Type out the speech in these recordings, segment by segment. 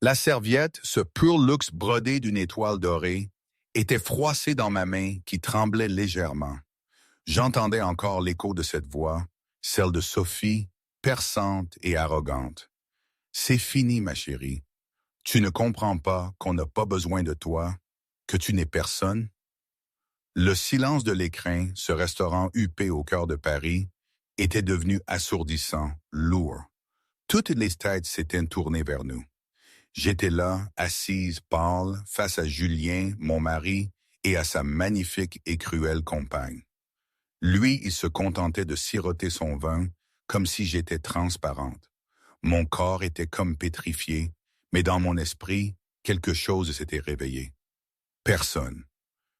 La serviette, ce pur luxe brodé d'une étoile dorée, était froissée dans ma main qui tremblait légèrement. J'entendais encore l'écho de cette voix, celle de Sophie, perçante et arrogante. C'est fini, ma chérie. Tu ne comprends pas qu'on n'a pas besoin de toi, que tu n'es personne? Le silence de l'écrin, ce restaurant huppé au cœur de Paris, était devenu assourdissant, lourd. Toutes les têtes s'étaient tournées vers nous. J'étais là, assise, pâle, face à Julien, mon mari, et à sa magnifique et cruelle compagne. Lui, il se contentait de siroter son vin, comme si j'étais transparente. Mon corps était comme pétrifié, mais dans mon esprit, quelque chose s'était réveillé. Personne.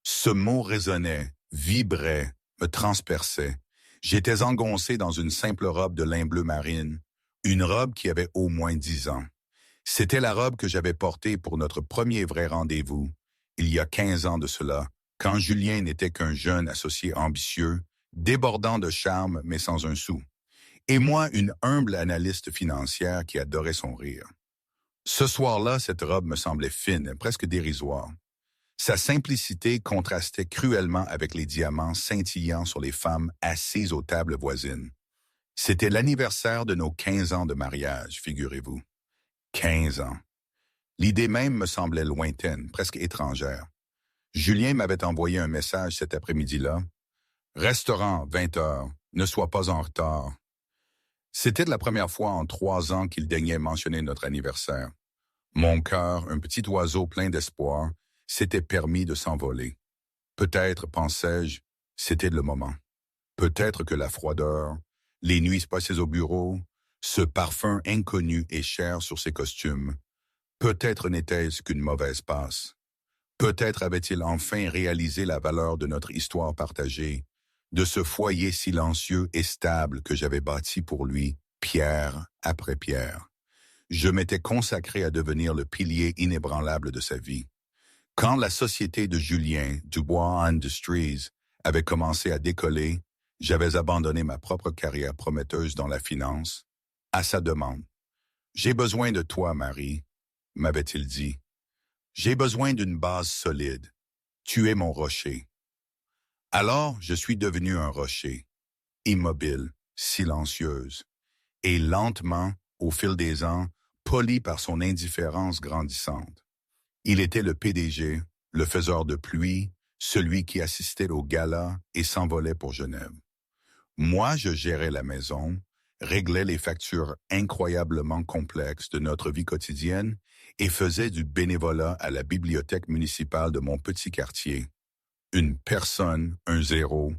Ce mot résonnait, vibrait, me transperçait. J'étais engoncé dans une simple robe de lin bleu marine, une robe qui avait au moins 10 ans. C'était la robe que j'avais portée pour notre premier vrai rendez-vous, il y a 15 ans de cela, quand Julien n'était qu'un jeune associé ambitieux, débordant de charme mais sans un sou. Et moi, une humble analyste financière qui adorait son rire. Ce soir-là, cette robe me semblait fine, presque dérisoire. Sa simplicité contrastait cruellement avec les diamants scintillants sur les femmes assises aux tables voisines. C'était l'anniversaire de nos 15 ans de mariage, figurez-vous. 15 ans. L'idée même me semblait lointaine, presque étrangère. Julien m'avait envoyé un message cet après-midi-là. « Restaurant, 20 heures. Ne sois pas en retard. » C'était la première fois en 3 ans qu'il daignait mentionner notre anniversaire. Mon cœur, un petit oiseau plein d'espoir, s'était permis de s'envoler. Peut-être, pensais-je, c'était le moment. Peut-être que la froideur, les nuits passées au bureau, ce parfum inconnu et cher sur ses costumes, peut-être n'était-ce qu'une mauvaise passe. Peut-être avait-il enfin réalisé la valeur de notre histoire partagée, de ce foyer silencieux et stable que j'avais bâti pour lui, pierre après pierre. Je m'étais consacré à devenir le pilier inébranlable de sa vie. Quand la société de Julien, Dubois Industries, avait commencé à décoller, j'avais abandonné ma propre carrière prometteuse dans la finance, à sa demande. « J'ai besoin de toi, Marie », m'avait-il dit. « J'ai besoin d'une base solide. Tu es mon rocher. » Alors, je suis devenue un rocher, immobile, silencieuse, et lentement, au fil des ans, poli par son indifférence grandissante. Il était le PDG, le faiseur de pluie, celui qui assistait au gala et s'envolait pour Genève. Moi, je gérais la maison, réglais les factures incroyablement complexes de notre vie quotidienne et faisais du bénévolat à la bibliothèque municipale de mon petit quartier. Une personne, un zéro,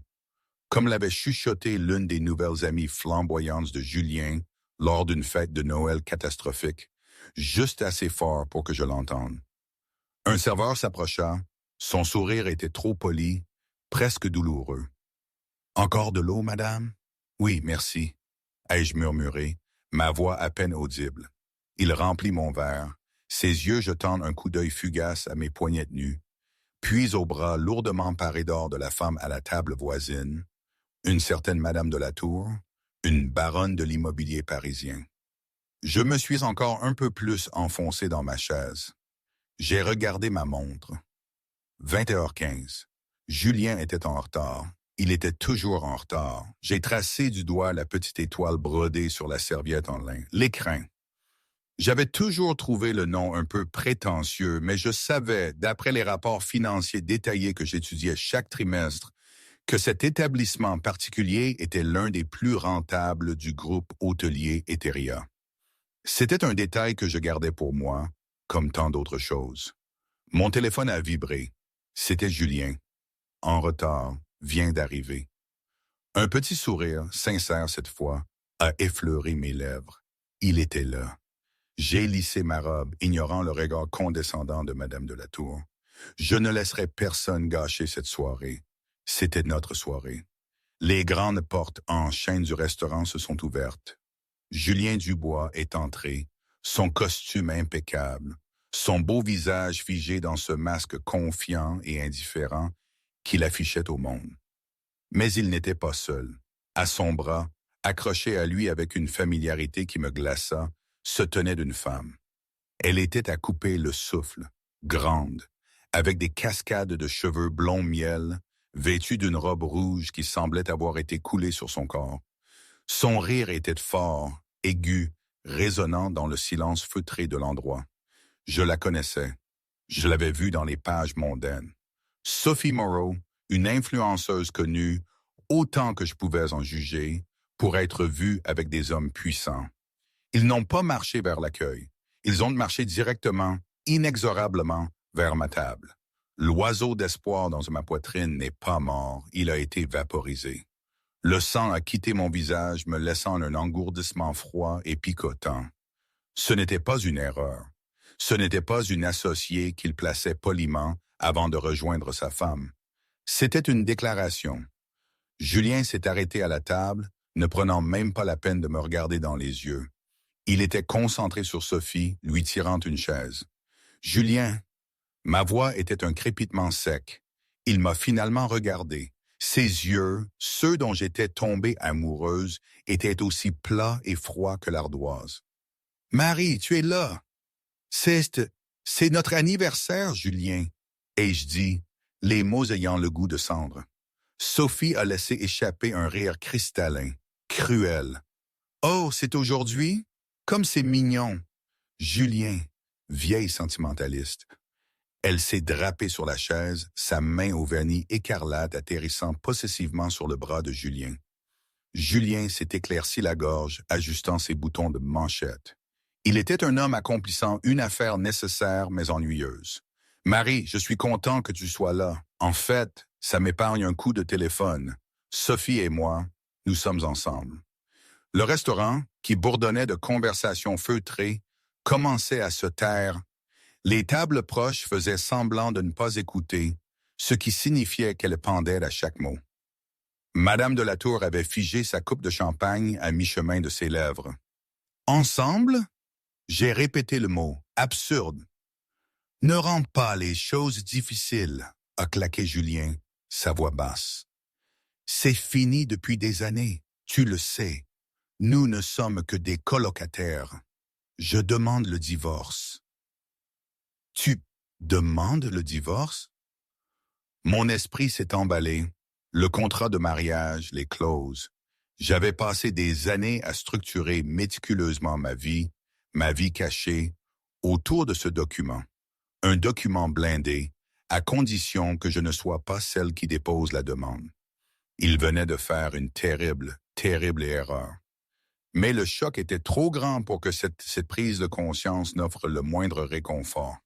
comme l'avait chuchoté l'une des nouvelles amies flamboyantes de Julien lors d'une fête de Noël catastrophique, juste assez fort pour que je l'entende. Un serveur s'approcha, son sourire était trop poli, presque douloureux. « Encore de l'eau, madame? »« Oui, merci. » ai-je murmuré, ma voix à peine audible. Il remplit mon verre, ses yeux jetant un coup d'œil fugace à mes poignets nus, puis au bras lourdement paré d'or de la femme à la table voisine, une certaine Madame de la Tour, une baronne de l'immobilier parisien. Je me suis encore un peu plus enfoncé dans ma chaise. J'ai regardé ma montre. 20h15. Julien était en retard. Il était toujours en retard. J'ai tracé du doigt la petite étoile brodée sur la serviette en lin. L'écrin. J'avais toujours trouvé le nom un peu prétentieux, mais je savais, d'après les rapports financiers détaillés que j'étudiais chaque trimestre, que cet établissement particulier était l'un des plus rentables du groupe hôtelier Eteria. C'était un détail que je gardais pour moi, comme tant d'autres choses. Mon téléphone a vibré. C'était Julien. En retard, vient d'arriver. Un petit sourire, sincère cette fois, a effleuré mes lèvres. Il était là. J'ai lissé ma robe, ignorant le regard condescendant de Madame de la Tour. Je ne laisserai personne gâcher cette soirée. C'était notre soirée. Les grandes portes en chêne du restaurant se sont ouvertes. Julien Dubois est entré, son costume impeccable, son beau visage figé dans ce masque confiant et indifférent qu'il affichait au monde. Mais il n'était pas seul. À son bras, accroché à lui avec une familiarité qui me glaça, se tenait d'une femme. Elle était à couper le souffle, grande, avec des cascades de cheveux blond miel, vêtue d'une robe rouge qui semblait avoir été coulée sur son corps. Son rire était fort, aigu, résonnant dans le silence feutré de l'endroit. Je la connaissais. Je l'avais vue dans les pages mondaines. Sophie Morrow, une influenceuse connue, autant que je pouvais en juger, pour être vue avec des hommes puissants. Ils n'ont pas marché vers l'accueil. Ils ont marché directement, inexorablement, vers ma table. L'oiseau d'espoir dans ma poitrine n'est pas mort, il a été vaporisé. Le sang a quitté mon visage, me laissant un engourdissement froid et picotant. Ce n'était pas une erreur. Ce n'était pas une associée qu'il plaçait poliment avant de rejoindre sa femme. C'était une déclaration. Julien s'est arrêté à la table, ne prenant même pas la peine de me regarder dans les yeux. Il était concentré sur Sophie, lui tirant une chaise. « Julien !» Ma voix était un crépitement sec. Il m'a finalement regardé. Ses yeux, ceux dont j'étais tombée amoureuse, étaient aussi plats et froids que l'ardoise. « Marie, tu es là! C'est notre anniversaire, Julien! » ai-je dit, les mots ayant le goût de cendre. Sophie a laissé échapper un rire cristallin, cruel. « Oh, c'est aujourd'hui? Comme c'est mignon! » Julien, vieille sentimentaliste. Elle s'est drapée sur la chaise, sa main au vernis écarlate atterrissant possessivement sur le bras de Julien. Julien s'est éclairci la gorge, ajustant ses boutons de manchette. Il était un homme accomplissant une affaire nécessaire mais ennuyeuse. « Marie, je suis content que tu sois là. En fait, ça m'épargne un coup de téléphone. Sophie et moi, nous sommes ensemble. » Le restaurant, qui bourdonnait de conversations feutrées, commençait à se taire. Les tables proches faisaient semblant de ne pas écouter, ce qui signifiait qu'elles pendaient à chaque mot. Madame de la Tour avait figé sa coupe de champagne à mi-chemin de ses lèvres. « Ensemble? » J'ai répété le mot. « Absurde. »« Ne rends pas les choses difficiles, » a claqué Julien, sa voix basse. « C'est fini depuis des années, tu le sais. Nous ne sommes que des colocataires. Je demande le divorce. » « Tu demandes le divorce? » Mon esprit s'est emballé. Le contrat de mariage, les clauses. J'avais passé des années à structurer méticuleusement ma vie cachée, autour de ce document. Un document blindé, à condition que je ne sois pas celle qui dépose la demande. Il venait de faire une terrible, terrible erreur. Mais le choc était trop grand pour que cette prise de conscience n'offre le moindre réconfort.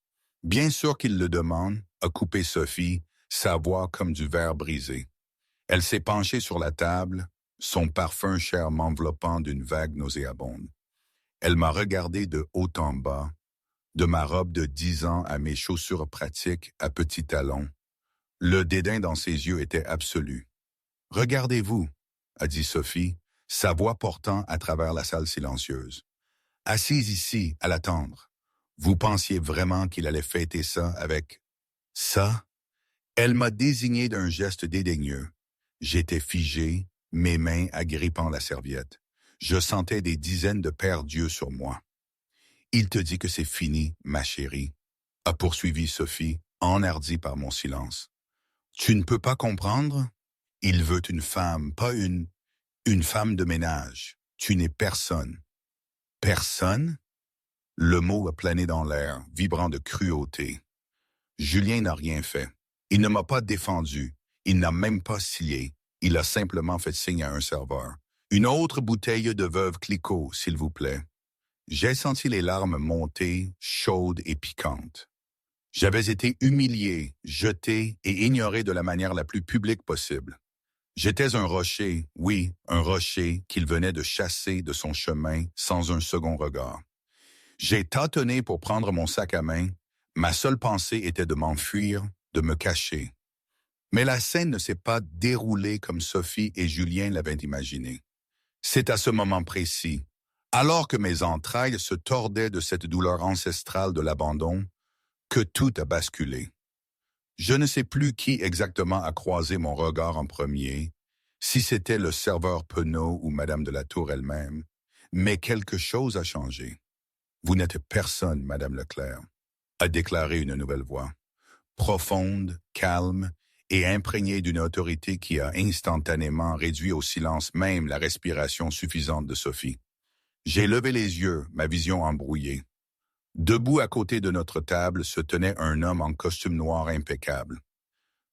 Bien sûr qu'il le demande, a coupé Sophie, sa voix comme du verre brisé. Elle s'est penchée sur la table, son parfum cher m'enveloppant d'une vague nauséabonde. Elle m'a regardé de haut en bas, de ma robe de 10 ans à mes chaussures pratiques à petits talons. Le dédain dans ses yeux était absolu. « Regardez-vous, » a dit Sophie, sa voix portant à travers la salle silencieuse. « Assise ici, à l'attendre. Vous pensiez vraiment qu'il allait fêter ça avec... ça? » Elle m'a désigné d'un geste dédaigneux. J'étais figé, mes mains agrippant la serviette. Je sentais des dizaines de paires d'yeux sur moi. « Il te dit que c'est fini, ma chérie, » a poursuivi Sophie, enhardie par mon silence. « Tu ne peux pas comprendre? Il veut une femme, pas une femme de ménage. Tu n'es personne. » « Personne? » Le mot a plané dans l'air, vibrant de cruauté. Julien n'a rien fait. Il ne m'a pas défendu. Il n'a même pas scié. Il a simplement fait signe à un serveur. « Une autre bouteille de Veuve Clicquot, s'il vous plaît. » J'ai senti les larmes monter, chaudes et piquantes. J'avais été humilié, jeté et ignoré de la manière la plus publique possible. J'étais un rocher, oui, un rocher qu'il venait de chasser de son chemin sans un second regard. J'ai tâtonné pour prendre mon sac à main. Ma seule pensée était de m'enfuir, de me cacher. Mais la scène ne s'est pas déroulée comme Sophie et Julien l'avaient imaginé. C'est à ce moment précis, alors que mes entrailles se tordaient de cette douleur ancestrale de l'abandon, que tout a basculé. Je ne sais plus qui exactement a croisé mon regard en premier, si c'était le serveur penaud ou Madame de la Tour elle-même, mais quelque chose a changé. Vous n'êtes personne, Madame Leclerc, a déclaré une nouvelle voix, profonde, calme et imprégnée d'une autorité qui a instantanément réduit au silence même la respiration suffisante de Sophie. J'ai levé les yeux, ma vision embrouillée. Debout à côté de notre table se tenait un homme en costume noir impeccable.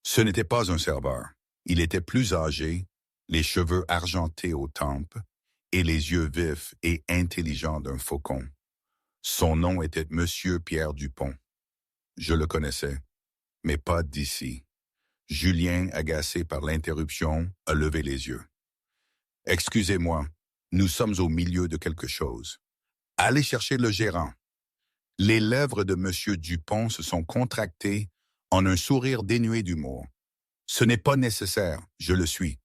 Ce n'était pas un serveur. Il était plus âgé, les cheveux argentés aux tempes et les yeux vifs et intelligents d'un faucon. Son nom était Monsieur Pierre Dupont. Je le connaissais, mais pas d'ici. Julien, agacé par l'interruption, a levé les yeux. « Excusez-moi, nous sommes au milieu de quelque chose. Allez chercher le gérant. » Les lèvres de Monsieur Dupont se sont contractées en un sourire dénué d'humour. « Ce n'est pas nécessaire, je le suis. »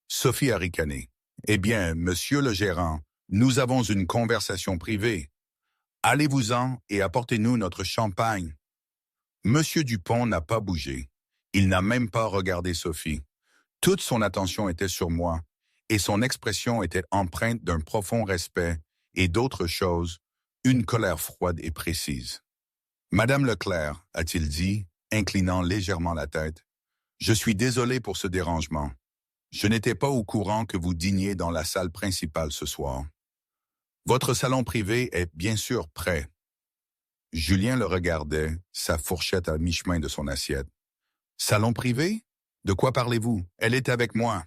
Sophie a ricané. « Eh bien, monsieur le gérant, nous avons une conversation privée. Allez-vous-en et apportez-nous notre champagne. » Monsieur Dupont n'a pas bougé. Il n'a même pas regardé Sophie. Toute son attention était sur moi, et son expression était empreinte d'un profond respect et d'autre chose, une colère froide et précise. « Madame Leclerc, a-t-il dit, inclinant légèrement la tête, je suis désolé pour ce dérangement. Je n'étais pas au courant que vous dîniez dans la salle principale ce soir. Votre salon privé est bien sûr prêt. » Julien le regardait, sa fourchette à mi-chemin de son assiette. « Salon privé? De quoi parlez-vous? Elle est avec moi. »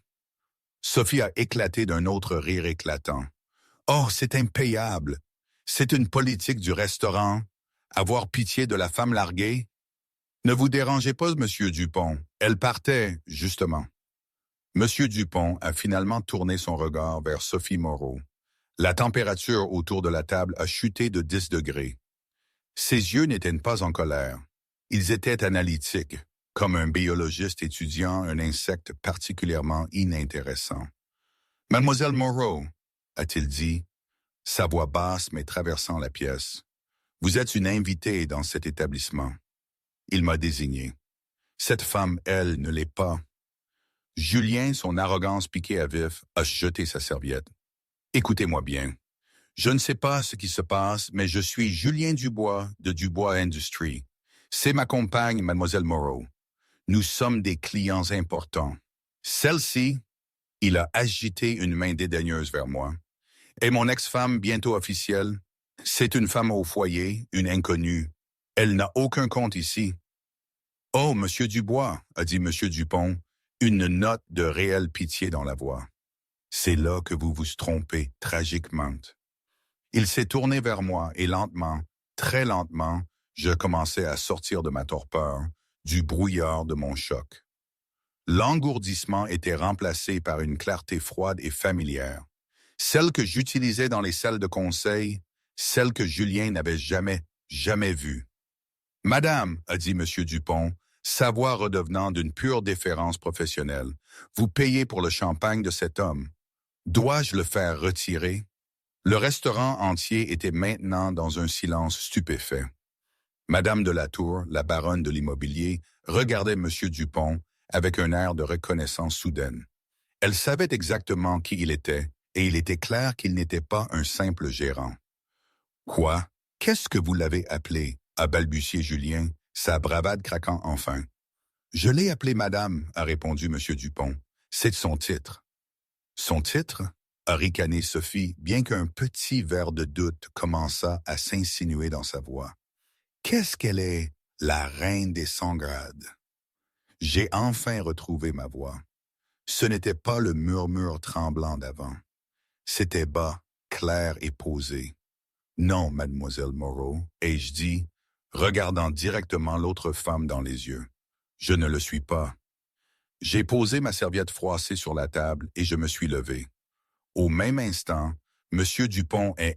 Sophie a éclaté d'un autre rire éclatant. « Oh, c'est impayable! C'est une politique du restaurant. Avoir pitié de la femme larguée? Ne vous dérangez pas, monsieur Dupont. Elle partait, justement. » Monsieur Dupont a finalement tourné son regard vers Sophie Moreau. La température autour de la table a chuté de 10 degrés. Ses yeux n'étaient pas en colère. Ils étaient analytiques, comme un biologiste étudiant un insecte particulièrement inintéressant. « Mademoiselle Moreau, » a-t-il dit, sa voix basse mais traversant la pièce. « Vous êtes une invitée dans cet établissement. » Il m'a désigné. Cette femme, elle, ne l'est pas. Julien, son arrogance piquée à vif, a jeté sa serviette. « Écoutez-moi bien. Je ne sais pas ce qui se passe, mais je suis Julien Dubois de Dubois Industries. C'est ma compagne, Mademoiselle Moreau. Nous sommes des clients importants. Celle-ci, il a agité une main dédaigneuse vers moi, est mon ex-femme bientôt officielle. C'est une femme au foyer, une inconnue. Elle n'a aucun compte ici. »« Oh, Monsieur Dubois, » a dit Monsieur Dupont, une note de réelle pitié dans la voix. « C'est là que vous vous trompez tragiquement. » Il s'est tourné vers moi et lentement, très lentement, je commençais à sortir de ma torpeur, du brouillard de mon choc. L'engourdissement était remplacé par une clarté froide et familière, celle que j'utilisais dans les salles de conseil, celle que Julien n'avait jamais vue. « Madame, » a dit Monsieur Dupont, sa voix redevenant d'une pure déférence professionnelle, « vous payez pour le champagne de cet homme. Dois-je le faire retirer? » Le restaurant entier était maintenant dans un silence stupéfait. Madame de la Tour, la baronne de l'immobilier, regardait Monsieur Dupont avec un air de reconnaissance soudaine. Elle savait exactement qui il était, et il était clair qu'il n'était pas un simple gérant. « Quoi? Qu'est-ce que vous l'avez appelé? » a balbutié Julien, sa bravade craquant enfin. « Je l'ai appelé madame, » a répondu Monsieur Dupont. « C'est son titre. »« Son titre? » a ricané Sophie, bien qu'un petit verre de doute commença à s'insinuer dans sa voix. « Qu'est-ce qu'elle est, la reine des 100 grades? » J'ai enfin retrouvé ma voix. Ce n'était pas le murmure tremblant d'avant. C'était bas, clair et posé. « Non, mademoiselle Moreau, » ai-je dit, regardant directement l'autre femme dans les yeux. « Je ne le suis pas. » J'ai posé ma serviette froissée sur la table et je me suis levé. Au même instant, Monsieur Dupont a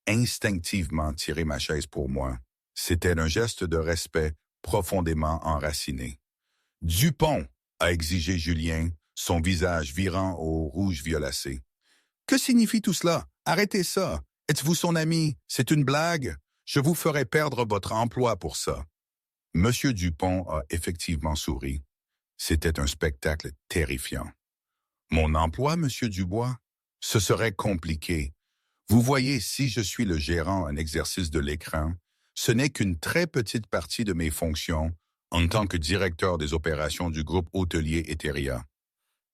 instinctivement tiré ma chaise pour moi. C'était un geste de respect profondément enraciné. « Dupont !» a exigé Julien, son visage virant au rouge violacé. « Que signifie tout cela? Arrêtez ça! Êtes-vous son ami? C'est une blague? Je vous ferai perdre votre emploi pour ça. » Monsieur Dupont a effectivement souri. C'était un spectacle terrifiant. « Mon emploi, Monsieur Dubois? Ce serait compliqué. Vous voyez, si je suis le gérant un exercice de l'écran, ce n'est qu'une très petite partie de mes fonctions en tant que directeur des opérations du groupe hôtelier Eteria.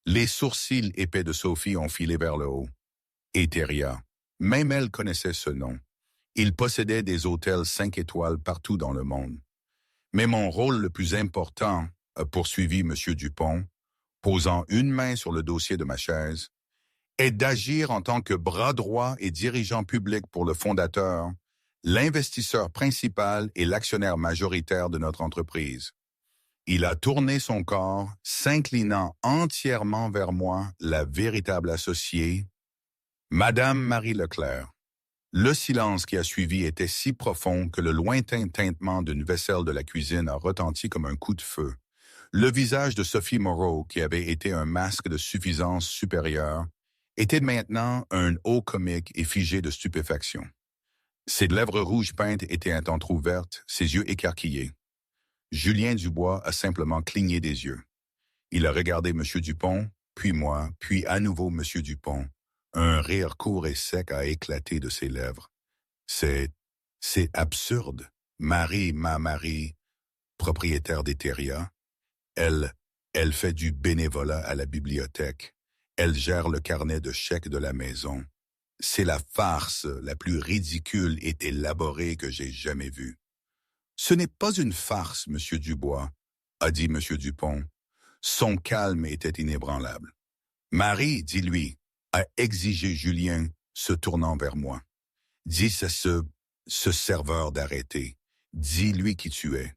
Les sourcils épais de Sophie ont filé vers le haut. Eteria. Même elle connaissait ce nom. Il possédait des hôtels 5 étoiles partout dans le monde. Mais mon rôle le plus important, a poursuivi M. Dupont, posant une main sur le dossier de ma chaise, est d'agir en tant que bras droit et dirigeant public pour le fondateur, l'investisseur principal et l'actionnaire majoritaire de notre entreprise. Il a tourné son corps, s'inclinant entièrement vers moi, la véritable associée, Madame Marie Leclerc. Le silence qui a suivi était si profond que le lointain tintement d'une vaisselle de la cuisine a retenti comme un coup de feu. Le visage de Sophie Moreau, qui avait été un masque de suffisance supérieure, était maintenant un haut comique et figé de stupéfaction. Ses lèvres rouges peintes étaient entrouvertes, ses yeux écarquillés. Julien Dubois a simplement cligné des yeux. Il a regardé M. Dupont, puis moi, puis à nouveau M. Dupont. Un rire court et sec a éclaté de ses lèvres. C'est absurde. Ma Marie, propriétaire d'Eteria, elle fait du bénévolat à la bibliothèque. Elle gère le carnet de chèques de la maison. C'est la farce la plus ridicule et élaborée que j'ai jamais vue. Ce n'est pas une farce, Monsieur Dubois, a dit Monsieur Dupont. Son calme était inébranlable. Marie, dis-lui, a exigé Julien, se tournant vers moi. Dis à ce serveur d'arrêter. Dis-lui qui tu es.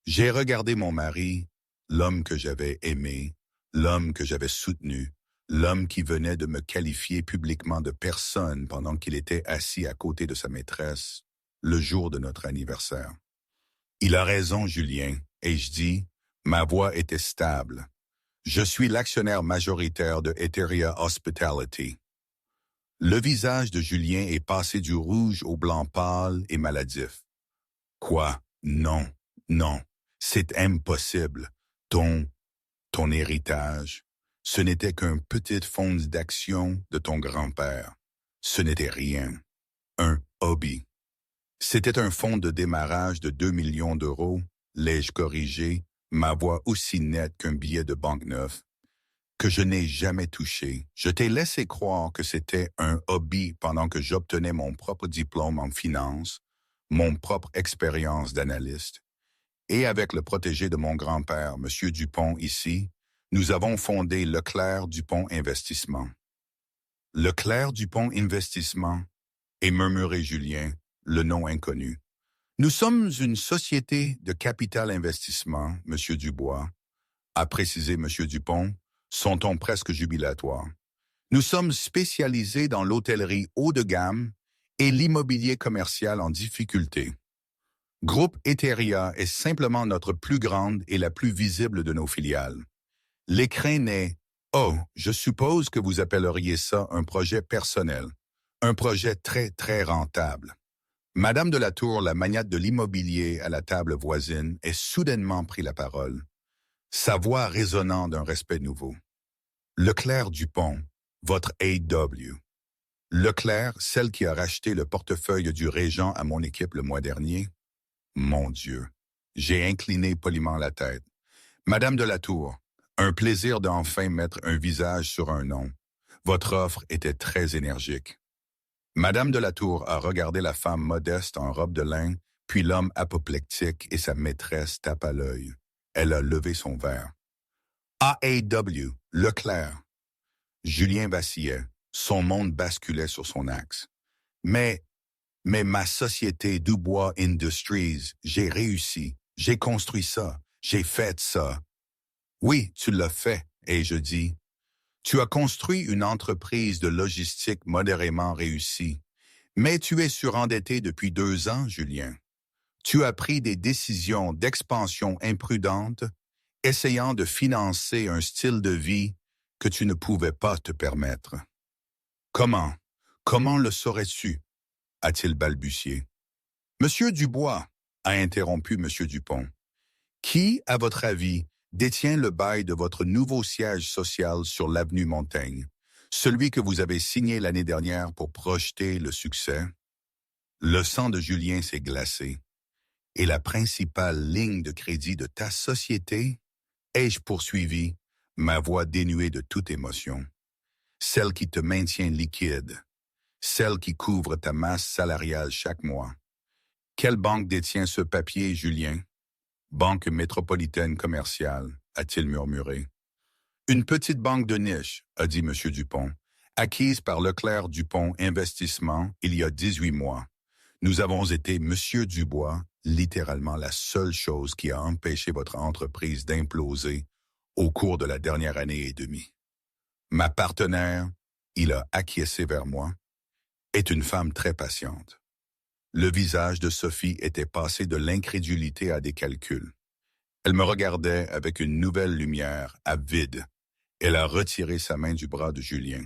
J'ai regardé mon mari, l'homme que j'avais aimé, l'homme que j'avais soutenu, l'homme qui venait de me qualifier publiquement de personne pendant qu'il était assis à côté de sa maîtresse, le jour de notre anniversaire. Il a raison, Julien, ai-je dit, ma voix était stable. Je suis l'actionnaire majoritaire de Eteria Hospitality. Le visage de Julien est passé du rouge au blanc pâle et maladif. Quoi? Non, non, c'est impossible. Ton héritage, ce n'était qu'un petit fonds d'action de ton grand-père. Ce n'était rien. Un hobby. C'était un fonds de démarrage de 2 millions d'euros, l'ai-je corrigé, ma voix aussi nette qu'un billet de banque neuf, que je n'ai jamais touché. Je t'ai laissé croire que c'était un hobby pendant que j'obtenais mon propre diplôme en finance, mon propre expérience d'analyste. Et avec le protégé de mon grand-père, M. Dupont, ici, nous avons fondé Leclerc Dupont Investissement. Leclerc Dupont Investissement, et murmurait Julien, le nom inconnu. Nous sommes une société de capital investissement, M. Dubois, a précisé M. Dupont, son ton presque jubilatoire. Nous sommes spécialisés dans l'hôtellerie haut de gamme et l'immobilier commercial en difficulté. Groupe Eteria est simplement notre plus grande et la plus visible de nos filiales. L'écrin n'est, je suppose que vous appelleriez ça un projet personnel, un projet très, très rentable. Madame de la Tour, la magnate de l'immobilier à la table voisine, est soudainement pris la parole, sa voix résonnant d'un respect nouveau. Leclerc Dupont, votre AW. Leclerc, celle qui a racheté le portefeuille du régent à mon équipe le mois dernier. Mon Dieu, j'ai incliné poliment la tête. Madame de la Tour, un plaisir d'enfin mettre un visage sur un nom. Votre offre était très énergique. Madame de la Tour a regardé la femme modeste en robe de lin, puis l'homme apoplectique et sa maîtresse tape à l'œil. Elle a levé son verre. AAW, Leclerc. Julien vacillait. Son monde basculait sur son axe. Mais ma société Dubois Industries, j'ai réussi. J'ai construit ça. J'ai fait ça. Oui, tu l'as fait, et je dis. Tu as construit une entreprise de logistique modérément réussie. Mais tu es surendetté depuis 2 ans, Julien. Tu as pris des décisions d'expansion imprudentes, essayant de financer un style de vie que tu ne pouvais pas te permettre. Comment le saurais-tu? A-t-il balbutié. Monsieur Dubois, a interrompu Monsieur Dupont. Qui, à votre avis, détient le bail de votre nouveau siège social sur l'avenue Montaigne? Celui que vous avez signé l'année dernière pour projeter le succès. Le sang de Julien s'est glacé. Et la principale ligne de crédit de ta société, ai-je poursuivi, ma voix dénuée de toute émotion. Celle qui te maintient liquide, celle qui couvre ta masse salariale chaque mois. Quelle banque détient ce papier, Julien? Banque métropolitaine commerciale, a-t-il murmuré. Une petite banque de niche, a dit M. Dupont, acquise par Leclerc Dupont Investissement il y a 18 mois. Nous avons été, M. Dubois, littéralement la seule chose qui a empêché votre entreprise d'imploser au cours de la dernière année et demie. Ma partenaire, il a acquiescé vers moi, est une femme très patiente. Le visage de Sophie était passé de l'incrédulité à des calculs. Elle me regardait avec une nouvelle lumière, avide. Elle a retiré sa main du bras de Julien.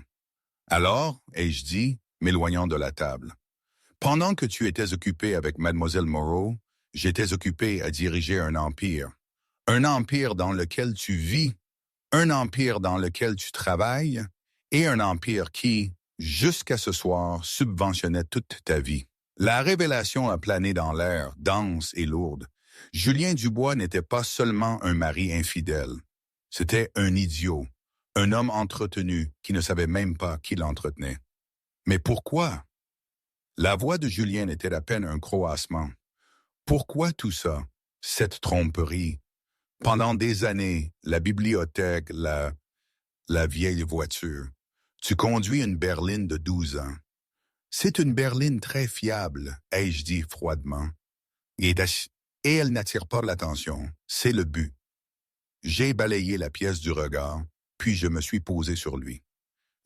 Alors, ai-je dit, m'éloignant de la table, pendant que tu étais occupé avec Mademoiselle Moreau, j'étais occupé à diriger un empire dans lequel tu vis, un empire dans lequel tu travailles, et un empire qui, jusqu'à ce soir, subventionnait toute ta vie. La révélation a plané dans l'air, dense et lourde. Julien Dubois n'était pas seulement un mari infidèle. C'était un idiot, un homme entretenu qui ne savait même pas qui l'entretenait. Mais pourquoi? La voix de Julien était à peine un croassement. Pourquoi tout ça, cette tromperie? Pendant des années, la bibliothèque, la vieille voiture. Tu conduis une berline de 12 ans. C'est une berline très fiable, ai-je dit froidement. Et elle n'attire pas l'attention, c'est le but. J'ai balayé la pièce du regard, puis je me suis posé sur lui.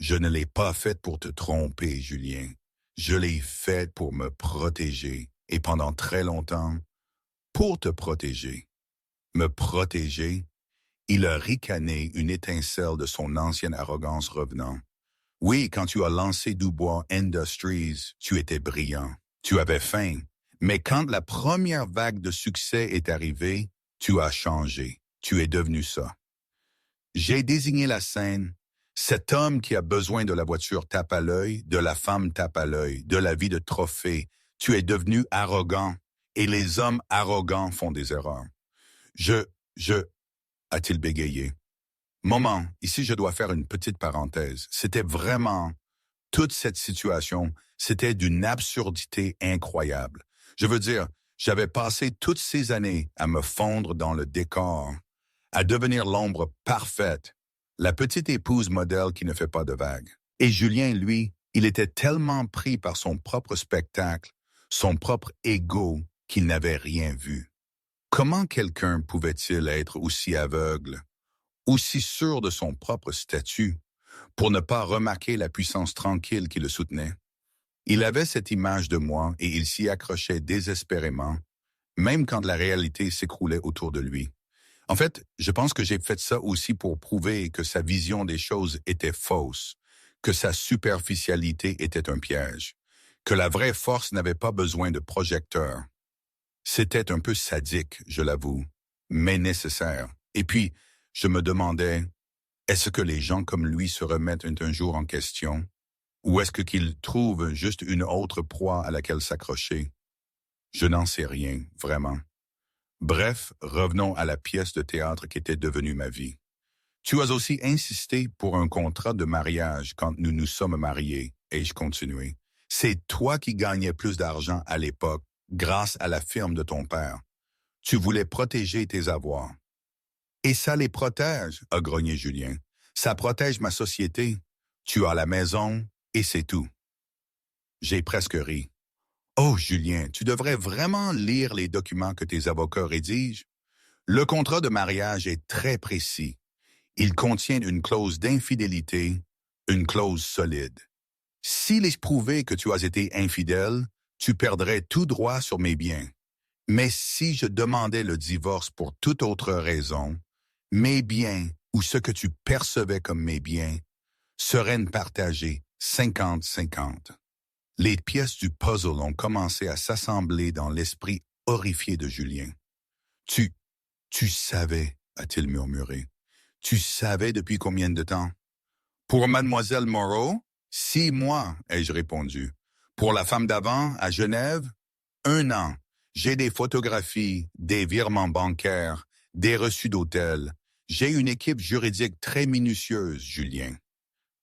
Je ne l'ai pas faite pour te tromper, Julien. Je l'ai faite pour me protéger, et pendant très longtemps, pour te protéger. Me protéger? Il a ricané, une étincelle de son ancienne arrogance revenant. Oui, quand tu as lancé Dubois Industries, tu étais brillant. Tu avais faim. Mais quand la première vague de succès est arrivée, tu as changé. Tu es devenu ça. J'ai désigné la scène. Cet homme qui a besoin de la voiture tape à l'œil, de la femme tape à l'œil, de la vie de trophée. Tu es devenu arrogant. Et les hommes arrogants font des erreurs. A-t-il bégayé. Moment, ici je dois faire une petite parenthèse. C'était vraiment, toute cette situation, c'était d'une absurdité incroyable. Je veux dire, j'avais passé toutes ces années à me fondre dans le décor, à devenir l'ombre parfaite, la petite épouse modèle qui ne fait pas de vagues. Et Julien, lui, il était tellement pris par son propre spectacle, son propre ego, qu'il n'avait rien vu. Comment quelqu'un pouvait-il être aussi aveugle, aussi sûr de son propre statut, pour ne pas remarquer la puissance tranquille qui le soutenait? Il avait cette image de moi et il s'y accrochait désespérément, même quand la réalité s'écroulait autour de lui. En fait, je pense que j'ai fait ça aussi pour prouver que sa vision des choses était fausse, que sa superficialité était un piège, que la vraie force n'avait pas besoin de projecteurs. C'était un peu sadique, je l'avoue, mais nécessaire. Et puis, je me demandais, est-ce que les gens comme lui se remettent un jour en question? Ou est-ce qu'ils trouvent juste une autre proie à laquelle s'accrocher? Je n'en sais rien, vraiment. Bref, revenons à la pièce de théâtre qui était devenue ma vie. Tu as aussi insisté pour un contrat de mariage quand nous nous sommes mariés, ai-je continué. C'est toi qui gagnais plus d'argent à l'époque, grâce à la firme de ton père. Tu voulais protéger tes avoirs. Et ça les protège, a grogné Julien. Ça protège ma société. Tu as la maison, et c'est tout. J'ai presque ri. Oh, Julien, tu devrais vraiment lire les documents que tes avocats rédigent. Le contrat de mariage est très précis. Il contient une clause d'infidélité, une clause solide. S'il est prouvé que tu as été infidèle, tu perdrais tout droit sur mes biens. Mais si je demandais le divorce pour toute autre raison, mes biens, ou ce que tu percevais comme mes biens, seraient partagés 50-50. Les pièces du puzzle ont commencé à s'assembler dans l'esprit horrifié de Julien. Tu savais, a-t-il murmuré. Tu savais depuis combien de temps? Pour mademoiselle Moreau, 6 mois, ai-je répondu. Pour la femme d'avant, à Genève, 1 an. J'ai des photographies, des virements bancaires, des reçus d'hôtel. J'ai une équipe juridique très minutieuse, Julien.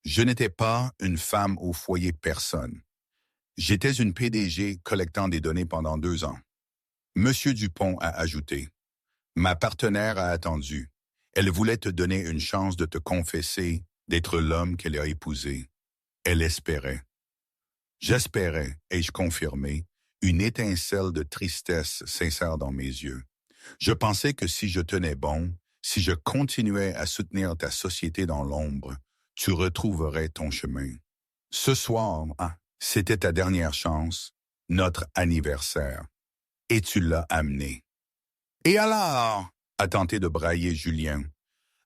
Je n'étais pas une femme au foyer personne. J'étais une PDG collectant des données pendant 2 ans. Monsieur Dupont a ajouté. Ma partenaire a attendu. Elle voulait te donner une chance de te confesser, d'être l'homme qu'elle a épousé. Elle espérait. J'espérais, ai-je confirmé, une étincelle de tristesse sincère dans mes yeux. Je pensais que si je tenais bon, si je continuais à soutenir ta société dans l'ombre, tu retrouverais ton chemin. Ce soir, c'était ta dernière chance, notre anniversaire. Et tu l'as amené. Et alors, a tenté de brailler Julien.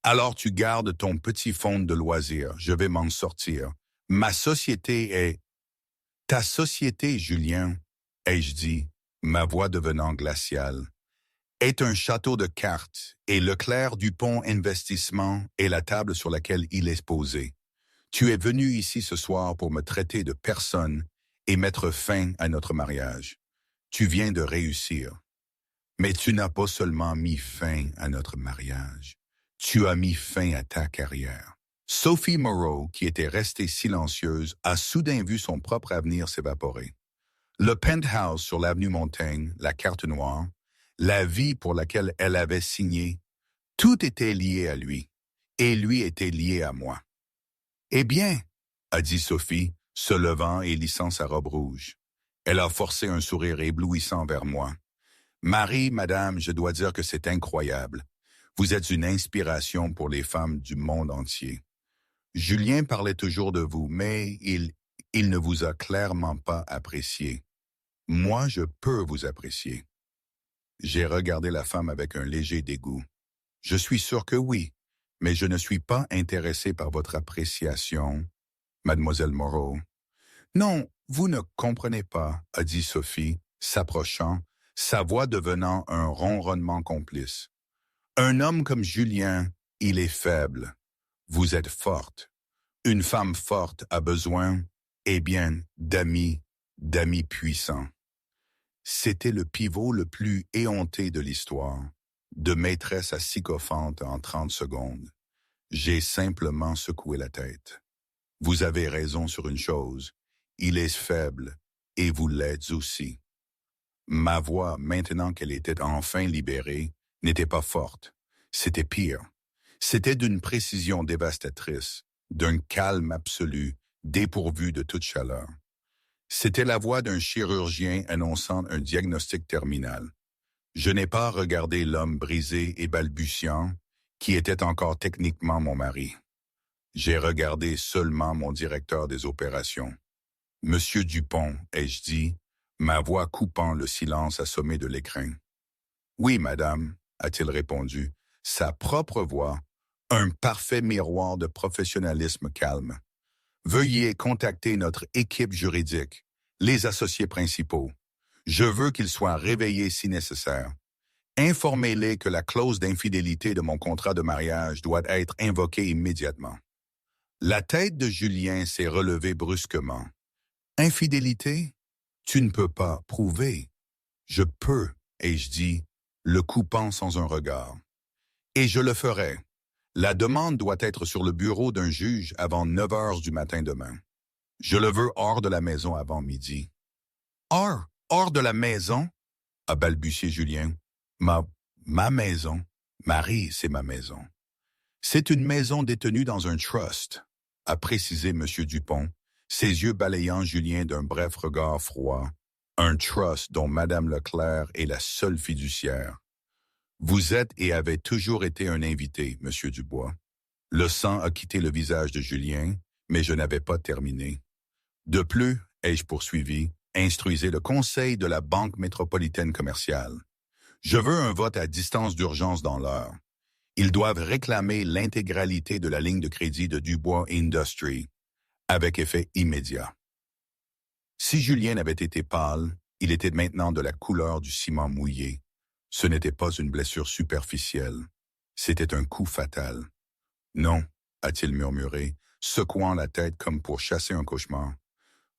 Alors tu gardes ton petit fonds de loisirs, je vais m'en sortir. Ma société est... Ta société, Julien, ai-je dit, ma voix devenant glaciale, est un château de cartes et Leclerc Dupont Investissement est la table sur laquelle il est posé. Tu es venu ici ce soir pour me traiter de personne et mettre fin à notre mariage. Tu viens de réussir. Mais tu n'as pas seulement mis fin à notre mariage, tu as mis fin à ta carrière. Sophie Moreau, qui était restée silencieuse, a soudain vu son propre avenir s'évaporer. Le penthouse sur l'avenue Montaigne, la carte noire, la vie pour laquelle elle avait signé, tout était lié à lui, et lui était lié à moi. Eh bien, a dit Sophie, se levant et lissant sa robe rouge. Elle a forcé un sourire éblouissant vers moi. Marie, madame, je dois dire que c'est incroyable. Vous êtes une inspiration pour les femmes du monde entier. Julien parlait toujours de vous, mais il ne vous a clairement pas apprécié. Moi, je peux vous apprécier. J'ai regardé la femme avec un léger dégoût. Je suis sûr que oui, mais je ne suis pas intéressé par votre appréciation, mademoiselle Moreau. Non, vous ne comprenez pas, a dit Sophie, s'approchant, sa voix devenant un ronronnement complice. Un homme comme Julien, il est faible. Vous êtes forte. Une femme forte a besoin, eh bien, d'amis puissants. C'était le pivot le plus éhonté de l'histoire, de maîtresse à sycophante en 30 secondes. J'ai simplement secoué la tête. Vous avez raison sur une chose, il est faible, et vous l'êtes aussi. Ma voix, maintenant qu'elle était enfin libérée, n'était pas forte. C'était pire. C'était d'une précision dévastatrice, d'un calme absolu, dépourvu de toute chaleur. C'était la voix d'un chirurgien annonçant un diagnostic terminal. Je n'ai pas regardé l'homme brisé et balbutiant, qui était encore techniquement mon mari. J'ai regardé seulement mon directeur des opérations. Monsieur Dupont, ai-je dit, ma voix coupant le silence assommé de l'écrin. Oui, madame, a-t-il répondu, sa propre voix, un parfait miroir de professionnalisme calme. Veuillez contacter notre équipe juridique, les associés principaux. Je veux qu'ils soient réveillés si nécessaire. Informez-les que la clause d'infidélité de mon contrat de mariage doit être invoquée immédiatement. La tête de Julien s'est relevée brusquement. Infidélité? Tu ne peux pas prouver. Je peux, ai-je dit, le coupant sans un regard. Et je le ferai. La demande doit être sur le bureau d'un juge avant 9 heures du matin demain. Je le veux hors de la maison avant midi. Hors de la maison? A balbutié Julien. Ma maison. Marie, c'est ma maison. C'est une maison détenue dans un trust, a précisé M. Dupont, ses yeux balayant Julien d'un bref regard froid. Un trust dont Mme Leclerc est la seule fiduciaire. Vous êtes et avez toujours été un invité, Monsieur Dubois. Le sang a quitté le visage de Julien, mais je n'avais pas terminé. De plus, ai-je poursuivi, instruisez le conseil de la Banque métropolitaine commerciale. Je veux un vote à distance d'urgence dans l'heure. Ils doivent réclamer l'intégralité de la ligne de crédit de Dubois Industries, avec effet immédiat. Si Julien avait été pâle, il était maintenant de la couleur du ciment mouillé. Ce n'était pas une blessure superficielle. C'était un coup fatal. Non, a-t-il murmuré, secouant la tête comme pour chasser un cauchemar.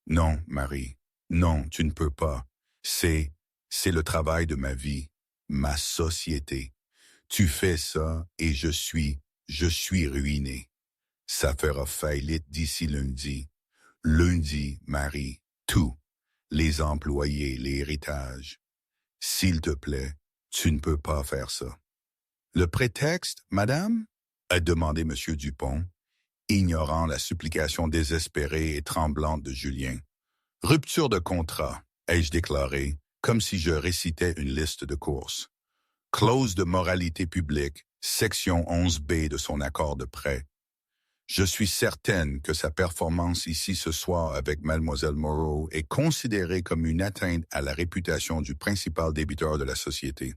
Non, Marie, non, tu ne peux pas. C'est le travail de ma vie, ma société. Tu fais ça et je suis ruiné. Ça fera faillite d'ici lundi. Lundi, Marie, tout. Les employés, l'héritage. S'il te plaît, tu ne peux pas faire ça. Le prétexte, madame? A demandé M. Dupont, ignorant la supplication désespérée et tremblante de Julien. Rupture de contrat, ai-je déclaré, comme si je récitais une liste de courses. Clause de moralité publique, section 11B de son accord de prêt. Je suis certaine que sa performance ici ce soir avec Mademoiselle Moreau est considérée comme une atteinte à la réputation du principal débiteur de la société.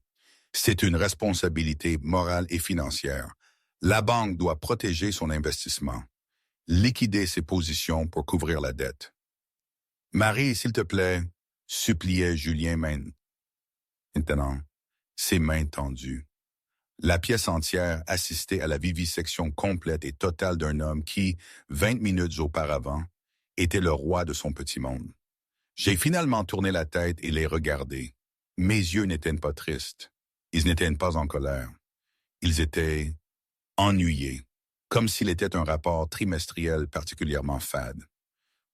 C'est une responsabilité morale et financière. La banque doit protéger son investissement, liquider ses positions pour couvrir la dette. Marie, s'il te plaît, suppliait Julien maintenant, ses mains tendues. La pièce entière assistait à la vivisection complète et totale d'un homme qui, 20 minutes auparavant, était le roi de son petit monde. J'ai finalement tourné la tête et les regardé. Mes yeux n'étaient pas tristes. Ils n'étaient pas en colère. Ils étaient ennuyés, comme s'il était un rapport trimestriel particulièrement fade.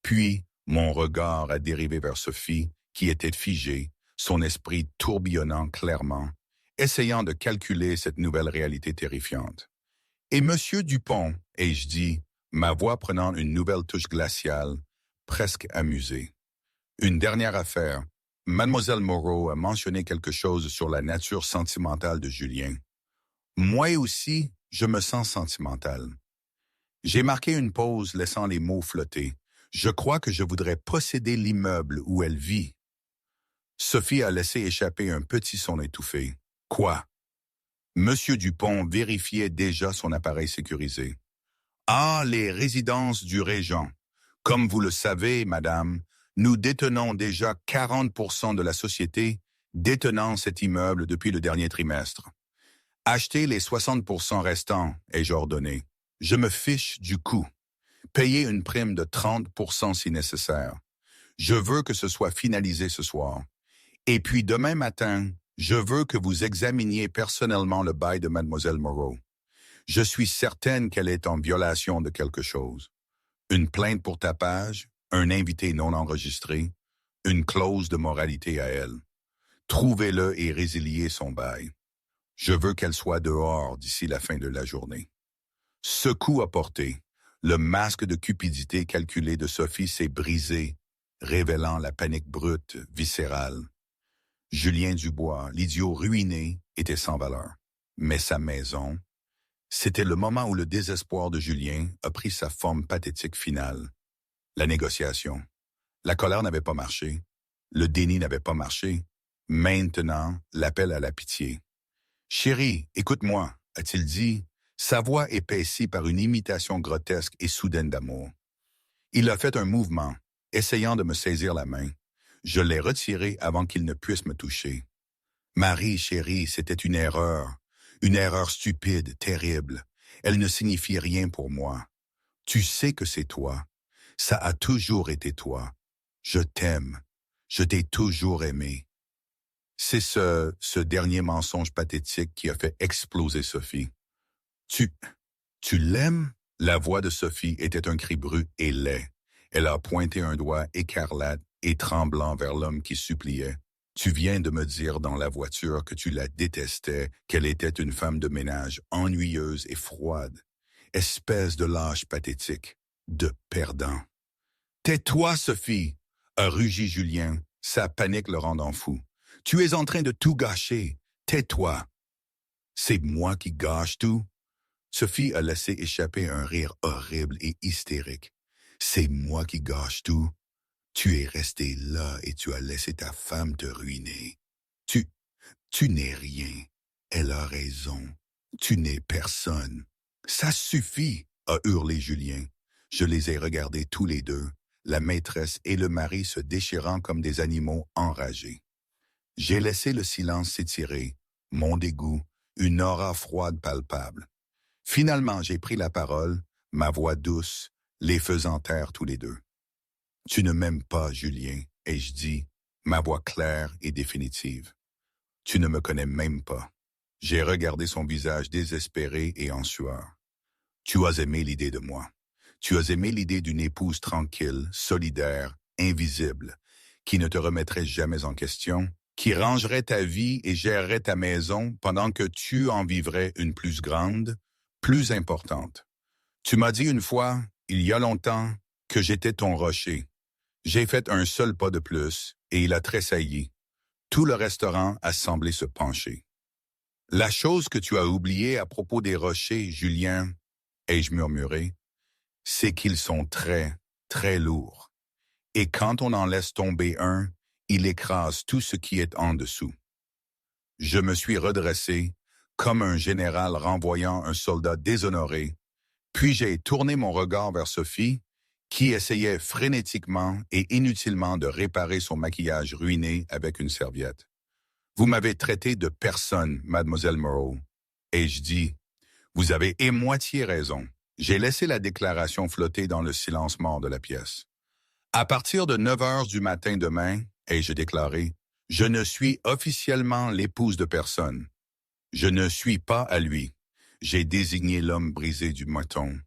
Puis, mon regard a dérivé vers Sophie, qui était figée, son esprit tourbillonnant clairement, essayant de calculer cette nouvelle réalité terrifiante. Et Monsieur Dupont, ai-je dit, ma voix prenant une nouvelle touche glaciale, presque amusée. Une dernière affaire. Mademoiselle Moreau a mentionné quelque chose sur la nature sentimentale de Julien. Moi aussi, je me sens sentimental. J'ai marqué une pause laissant les mots flotter. Je crois que je voudrais posséder l'immeuble où elle vit. Sophie a laissé échapper un petit son étouffé. Quoi? Monsieur Dupont vérifiait déjà son appareil sécurisé. Ah, les résidences du régent. Comme vous le savez, madame, nous détenons déjà 40% de la société détenant cet immeuble depuis le dernier trimestre. Achetez les 60% restants, ai-je ordonné. Je me fiche du coût. Payez une prime de 30% si nécessaire. Je veux que ce soit finalisé ce soir. Et puis demain matin, je veux que vous examiniez personnellement le bail de Mademoiselle Moreau. Je suis certaine qu'elle est en violation de quelque chose. Une plainte pour tapage, un invité non enregistré, une clause de moralité à elle. Trouvez-le et résiliez son bail. Je veux qu'elle soit dehors d'ici la fin de la journée. Ce coup à porter, le masque de cupidité calculé de Sophie s'est brisé, révélant la panique brute, viscérale. Julien Dubois, l'idiot ruiné, était sans valeur. Mais sa maison, c'était le moment où le désespoir de Julien a pris sa forme pathétique finale. La négociation. La colère n'avait pas marché. Le déni n'avait pas marché. Maintenant, l'appel à la pitié. « Chérie, écoute-moi », a-t-il dit, sa voix épaissie par une imitation grotesque et soudaine d'amour. Il a fait un mouvement, essayant de me saisir la main. Je l'ai retiré avant qu'il ne puisse me toucher. « Marie, chérie, c'était une erreur stupide, terrible. Elle ne signifie rien pour moi. Tu sais que c'est toi. Ça a toujours été toi. Je t'aime. Je t'ai toujours aimé. » C'est ce dernier mensonge pathétique qui a fait exploser Sophie. Tu l'aimes? La voix de Sophie était un cri brut et laid. Elle a pointé un doigt écarlate et tremblant vers l'homme qui suppliait. Tu viens de me dire dans la voiture que tu la détestais, qu'elle était une femme de ménage ennuyeuse et froide. Espèce de lâche pathétique, de perdant. Tais-toi, Sophie, a rugi Julien, sa panique le rendant fou. Tu es en train de tout gâcher. Tais-toi. C'est moi qui gâche tout. Sophie a laissé échapper un rire horrible et hystérique. C'est moi qui gâche tout. Tu es resté là et tu as laissé ta femme te ruiner. Tu n'es rien. Elle a raison. Tu n'es personne. Ça suffit, a hurlé Julien. Je les ai regardés tous les deux, la maîtresse et le mari se déchirant comme des animaux enragés. J'ai laissé le silence s'étirer, mon dégoût, une aura froide palpable. Finalement, j'ai pris la parole, ma voix douce, les faisant taire tous les deux. « Tu ne m'aimes pas, Julien, ai-je dit, ma voix claire et définitive. Tu ne me connais même pas. » J'ai regardé son visage désespéré et en sueur. « Tu as aimé l'idée de moi. Tu as aimé l'idée d'une épouse tranquille, solidaire, invisible, qui ne te remettrait jamais en question, qui rangerait ta vie et gérerait ta maison pendant que tu en vivrais une plus grande, plus importante. Tu m'as dit une fois, il y a longtemps, que j'étais ton rocher. J'ai fait un seul pas de plus, et il a tressailli. Tout le restaurant a semblé se pencher. La chose que tu as oubliée à propos des rochers, Julien, ai-je murmuré, c'est qu'ils sont très, très lourds. Et quand on en laisse tomber un, il écrase tout ce qui est en dessous. Je me suis redressé, comme un général renvoyant un soldat déshonoré, puis j'ai tourné mon regard vers Sophie, qui essayait frénétiquement et inutilement de réparer son maquillage ruiné avec une serviette. « Vous m'avez traité de personne, mademoiselle Moreau. » ai-je dit. « Vous avez moitié raison. » J'ai laissé la déclaration flotter dans le silence mort de la pièce. « À partir de 9 heures du matin demain, ai-je déclaré, je ne suis officiellement l'épouse de personne. Je ne suis pas à lui. J'ai désigné l'homme brisé du moton.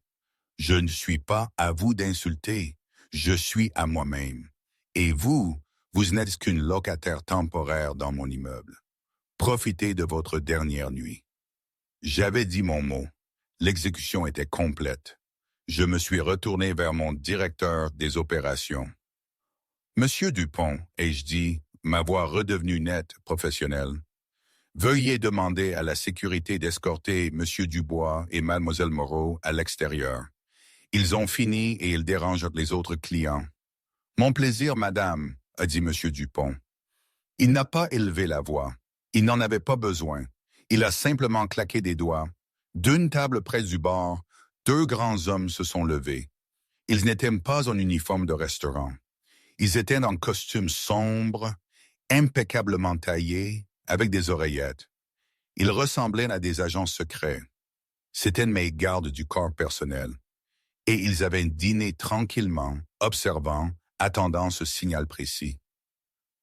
Je ne suis pas à vous d'insulter. Je suis à moi-même. Et vous n'êtes qu'une locataire temporaire dans mon immeuble. Profitez de votre dernière nuit. » J'avais dit mon mot. L'exécution était complète. Je me suis retourné vers mon directeur des opérations. « Monsieur Dupont, ai-je dit, ma voix redevenue nette, professionnelle, veuillez demander à la sécurité d'escorter Monsieur Dubois et Mademoiselle Moreau à l'extérieur. Ils ont fini et ils dérangent les autres clients. »« Mon plaisir, madame, » a dit Monsieur Dupont. Il n'a pas élevé la voix. Il n'en avait pas besoin. Il a simplement claqué des doigts. D'une table près du bar, 2 grands hommes se sont levés. Ils n'étaient pas en uniforme de restaurant. Ils étaient en costume sombre, impeccablement taillés, avec des oreillettes. Ils ressemblaient à des agents secrets. C'étaient mes gardes du corps personnel. Et ils avaient dîné tranquillement, observant, attendant ce signal précis.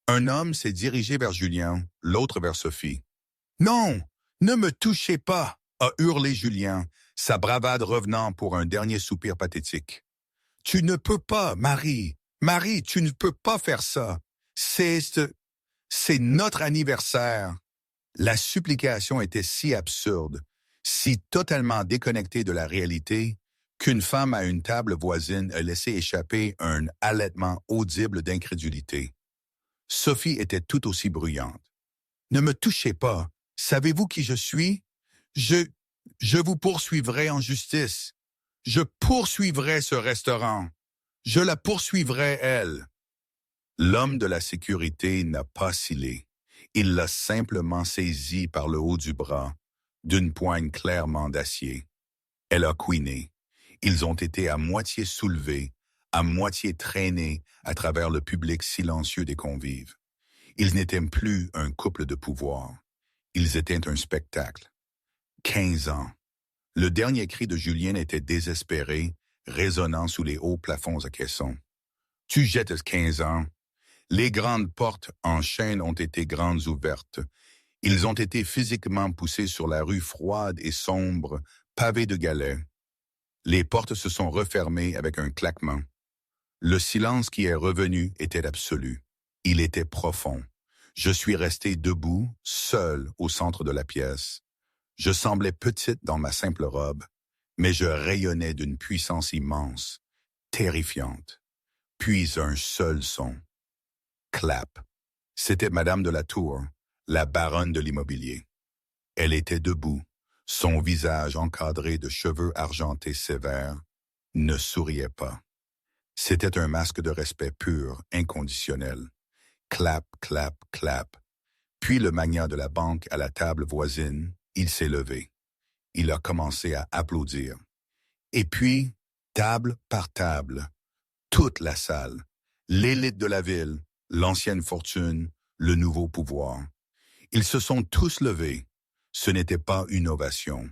Un homme s'est dirigé vers Julien, l'autre vers Sophie. « Non, ne me touchez pas !» a hurlé Julien, sa bravade revenant pour un dernier soupir pathétique. « Tu ne peux pas, Marie, Marie, tu ne peux pas faire ça. C'est notre anniversaire. » La supplication était si absurde, si totalement déconnectée de la réalité, qu'une femme à une table voisine a laissé échapper un halètement audible d'incrédulité. Sophie était tout aussi bruyante. « Ne me touchez pas. Savez-vous qui je suis? Je vous poursuivrai en justice. Je poursuivrai ce restaurant. Je la poursuivrai, elle. » L'homme de la sécurité n'a pas scellé. Il l'a simplement saisie par le haut du bras, d'une poigne clairement d'acier. Elle a couiné. Ils ont été à moitié soulevés, à moitié traînés à travers le public silencieux des convives. Ils n'étaient plus un couple de pouvoir. Ils étaient un spectacle. 15 ans. Le dernier cri de Julien était désespéré, résonnant sous les hauts plafonds à caissons. « Tu jettes 15 ans. » Les grandes portes en chaîne ont été grandes ouvertes. Ils ont été physiquement poussés sur la rue froide et sombre, pavée de galets. Les portes se sont refermées avec un claquement. Le silence qui est revenu était absolu. Il était profond. Je suis resté debout, seul au centre de la pièce. Je semblais petite dans ma simple robe, mais je rayonnais d'une puissance immense, terrifiante. Puis un seul son. Clap. C'était Madame de la Tour, la baronne de l'immobilier. Elle était debout, son visage encadré de cheveux argentés sévères, ne souriait pas. C'était un masque de respect pur, inconditionnel. Clap, clap, clap. Puis le magnat de la banque à la table voisine, il s'est levé. Il a commencé à applaudir. Et puis, table par table, toute la salle, l'élite de la ville, l'ancienne fortune, le nouveau pouvoir. Ils se sont tous levés. Ce n'était pas une ovation.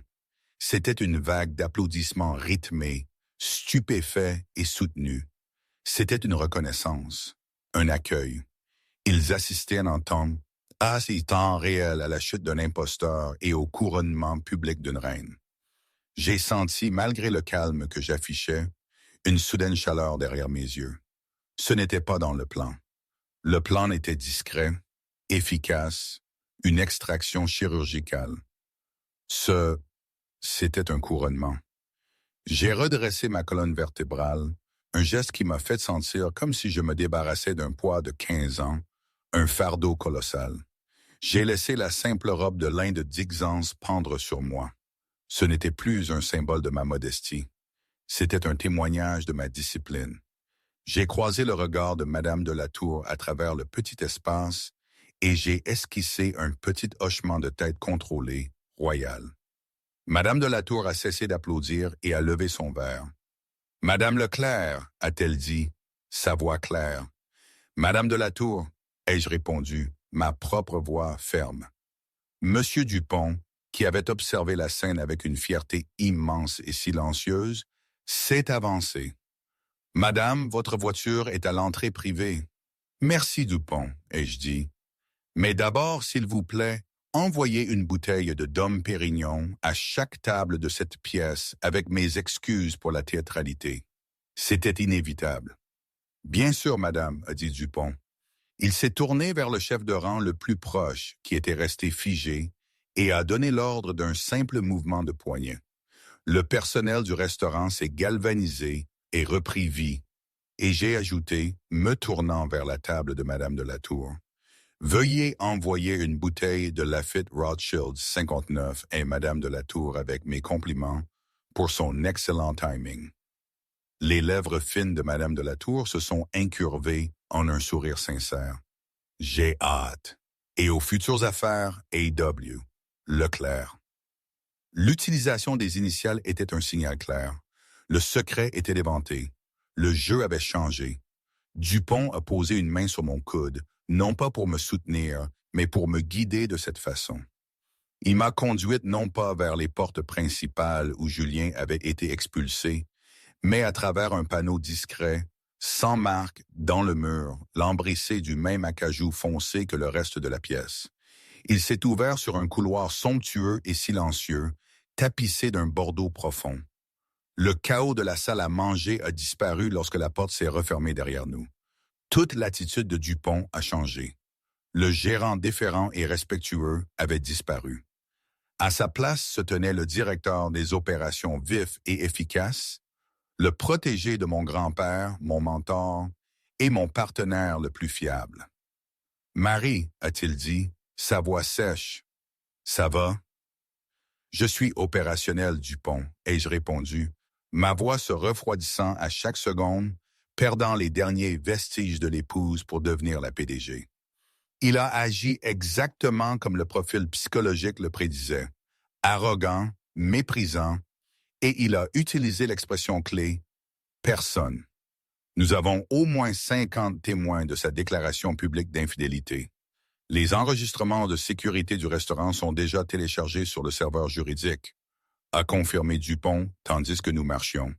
C'était une vague d'applaudissements rythmés, stupéfaits et soutenus. C'était une reconnaissance, un accueil. Ils assistaient en temps réel à la chute d'un imposteur et au couronnement public d'une reine. J'ai senti, malgré le calme que j'affichais, une soudaine chaleur derrière mes yeux. Ce n'était pas dans le plan. Le plan était discret, efficace, une extraction chirurgicale. C'était un couronnement. J'ai redressé ma colonne vertébrale, un geste qui m'a fait sentir comme si je me débarrassais d'un poids de 15 ans, un fardeau colossal. J'ai laissé la simple robe de lin de Dixence pendre sur moi. Ce n'était plus un symbole de ma modestie. C'était un témoignage de ma discipline. J'ai croisé le regard de Madame de la Tour à travers le petit espace et j'ai esquissé un petit hochement de tête contrôlé, royal. Madame de la Tour a cessé d'applaudir et a levé son verre. « Madame Leclerc, a-t-elle dit, sa voix claire. « Madame de la Tour, ai-je répondu, ma propre voix ferme. Monsieur Dupont, qui avait observé la scène avec une fierté immense et silencieuse, s'est avancé. « Madame, votre voiture est à l'entrée privée. »« Merci, Dupont, ai-je dit. Mais d'abord, s'il vous plaît, envoyez une bouteille de Dom Pérignon à chaque table de cette pièce avec mes excuses pour la théâtralité. » C'était inévitable. « Bien sûr, madame, a dit Dupont. » Il s'est tourné vers le chef de rang le plus proche, qui était resté figé, et a donné l'ordre d'un simple mouvement de poignet. Le personnel du restaurant s'est galvanisé et repris vie, et j'ai ajouté, me tournant vers la table de Madame de la Tour, « Veuillez envoyer une bouteille de Lafite Rothschild 59 à Madame de la Tour avec mes compliments pour son excellent timing. » Les lèvres fines de Madame de la Tour se sont incurvées en un sourire sincère. « J'ai hâte. » Et aux futures affaires, A.W. Leclerc. L'utilisation des initiales était un signal clair. Le secret était éventé. Le jeu avait changé. Dupont a posé une main sur mon coude, non pas pour me soutenir, mais pour me guider de cette façon. Il m'a conduite non pas vers les portes principales où Julien avait été expulsé, mais à travers un panneau discret, sans marque, dans le mur, lambrissé du même acajou foncé que le reste de la pièce. Il s'est ouvert sur un couloir somptueux et silencieux, tapissé d'un bordeaux profond. Le chaos de la salle à manger a disparu lorsque la porte s'est refermée derrière nous. Toute l'attitude de Dupont a changé. Le gérant déférent et respectueux avait disparu. À sa place se tenait le directeur des opérations vif et efficace, le protégé de mon grand-père, mon mentor, et mon partenaire le plus fiable. « Marie, a-t-il dit, sa voix sèche. Ça va? » « Je suis opérationnel, Dupont, ai-je répondu, ma voix se refroidissant à chaque seconde, perdant les derniers vestiges de l'épouse pour devenir la PDG. Il a agi exactement comme le profil psychologique le prédisait, arrogant, méprisant, et il a utilisé l'expression clé « personne ». Nous avons au moins 50 témoins de sa déclaration publique d'infidélité. Les enregistrements de sécurité du restaurant sont déjà téléchargés sur le serveur juridique, a confirmé Dupont tandis que nous marchions.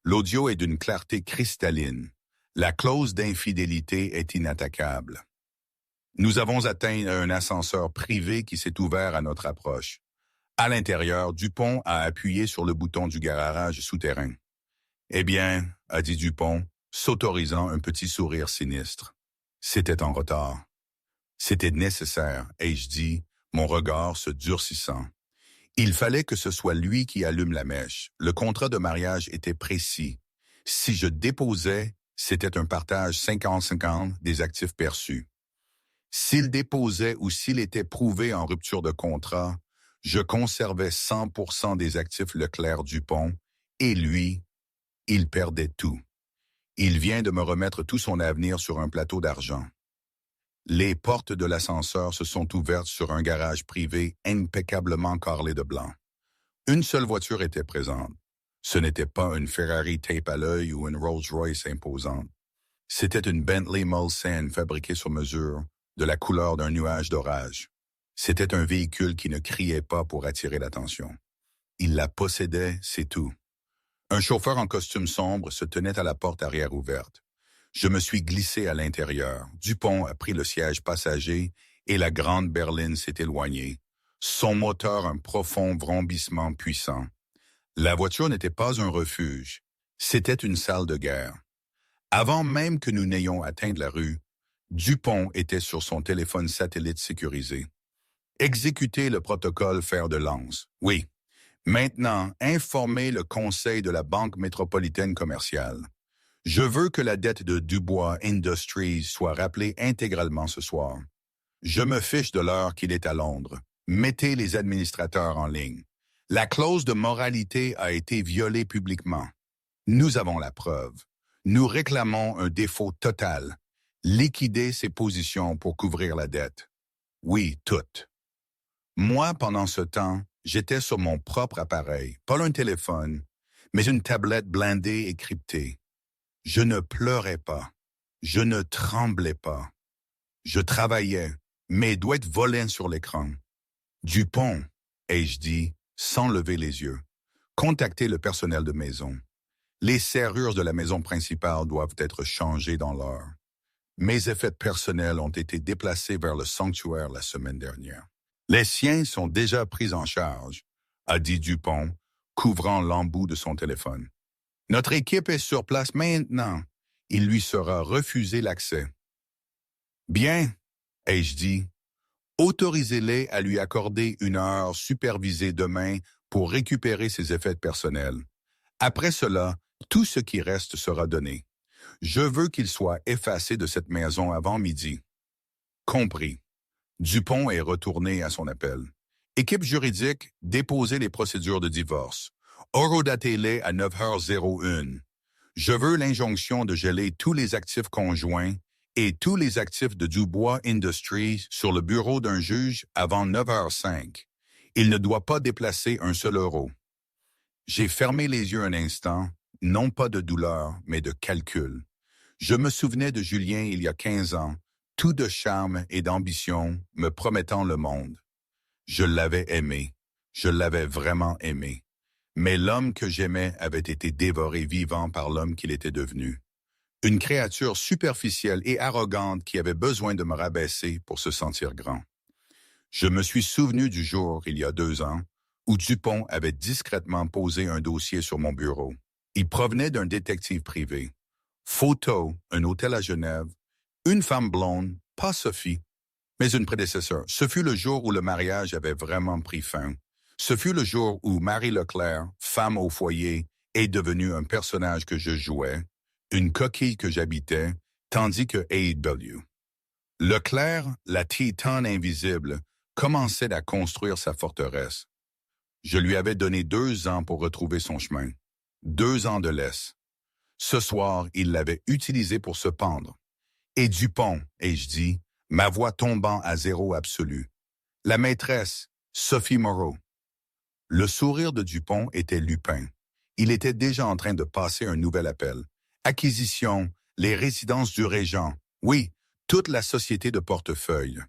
L'audio est d'une clarté cristalline. La clause d'infidélité est inattaquable. Nous avons atteint un ascenseur privé qui s'est ouvert à notre approche. À l'intérieur, Dupont a appuyé sur le bouton du garage souterrain. « Eh bien, a dit Dupont, s'autorisant un petit sourire sinistre. C'était en retard. C'était nécessaire, ai-je dit, mon regard se durcissant. Il fallait que ce soit lui qui allume la mèche. Le contrat de mariage était précis. Si je déposais, c'était un partage 50-50 des actifs perçus. S'il déposait ou s'il était prouvé en rupture de contrat, je conservais 100% des actifs Leclerc-Dupont et lui, il perdait tout. Il vient de me remettre tout son avenir sur un plateau d'argent. Les portes de l'ascenseur se sont ouvertes sur un garage privé impeccablement carrelé de blanc. Une seule voiture était présente. Ce n'était pas une Ferrari tape à l'œil ou une Rolls-Royce imposante. C'était une Bentley Mulsanne fabriquée sur mesure, de la couleur d'un nuage d'orage. C'était un véhicule qui ne criait pas pour attirer l'attention. Il la possédait, c'est tout. Un chauffeur en costume sombre se tenait à la porte arrière ouverte. Je me suis glissé à l'intérieur. Dupont a pris le siège passager et la grande berline s'est éloignée. Son moteur un profond vrombissement puissant. La voiture n'était pas un refuge. C'était une salle de guerre. Avant même que nous n'ayons atteint la rue, Dupont était sur son téléphone satellite sécurisé. Exécuter le protocole fer de lance. Oui. Maintenant, informer le conseil de la Banque métropolitaine commerciale. Je veux que la dette de Dubois Industries soit rappelée intégralement ce soir. Je me fiche de l'heure qu'il est à Londres. Mettez les administrateurs en ligne. La clause de moralité a été violée publiquement. Nous avons la preuve. Nous réclamons un défaut total. Liquider ses positions pour couvrir la dette. Oui, toutes. Moi, pendant ce temps, j'étais sur mon propre appareil, pas un téléphone, mais une tablette blindée et cryptée. Je ne pleurais pas. Je ne tremblais pas. Je travaillais. Mes doigts volaient sur l'écran. Dupont, ai-je dit, sans lever les yeux. Contactez le personnel de maison. Les serrures de la maison principale doivent être changées dans l'heure. Mes effets personnels ont été déplacés vers le sanctuaire la semaine dernière. Les siens sont déjà pris en charge, a dit Dupont, couvrant l'embout de son téléphone. Notre équipe est sur place maintenant. Il lui sera refusé l'accès. Bien, ai-je dit, autorisez-les à lui accorder une heure supervisée demain pour récupérer ses effets personnels. Après cela, tout ce qui reste sera donné. Je veux qu'il soit effacé de cette maison avant midi. Compris. Dupont est retourné à son appel. Équipe juridique, déposez les procédures de divorce. Horodatez-les à 9h01. Je veux l'injonction de geler tous les actifs conjoints et tous les actifs de Dubois Industries sur le bureau d'un juge avant 9h05. Il ne doit pas déplacer un seul euro. J'ai fermé les yeux un instant, non pas de douleur, mais de calcul. Je me souvenais de Julien il y a 15 ans, tout de charme et d'ambition, me promettant le monde. Je l'avais aimé. Je l'avais vraiment aimé. Mais l'homme que j'aimais avait été dévoré vivant par l'homme qu'il était devenu. Une créature superficielle et arrogante qui avait besoin de me rabaisser pour se sentir grand. Je me suis souvenu du jour, il y a 2 ans, où Dupont avait discrètement posé un dossier sur mon bureau. Il provenait d'un détective privé. Photo, un hôtel à Genève, une femme blonde, pas Sophie, mais une prédécesseur. Ce fut le jour où le mariage avait vraiment pris fin. Ce fut le jour où Marie Leclerc, femme au foyer, est devenue un personnage que je jouais, une coquille que j'habitais, tandis que A.W. Leclerc, la titane invisible, commençait à construire sa forteresse. Je lui avais donné 2 ans pour retrouver son chemin. 2 ans de laisse. Ce soir, il l'avait utilisé pour se pendre. Et Dupont, ai-je dit, ma voix tombant à zéro absolu. La maîtresse, Sophie Moreau. Le sourire de Dupont était Lupin. Il était déjà en train de passer un nouvel appel. Acquisition, les résidences du Régent. Oui, toute la société de portefeuille.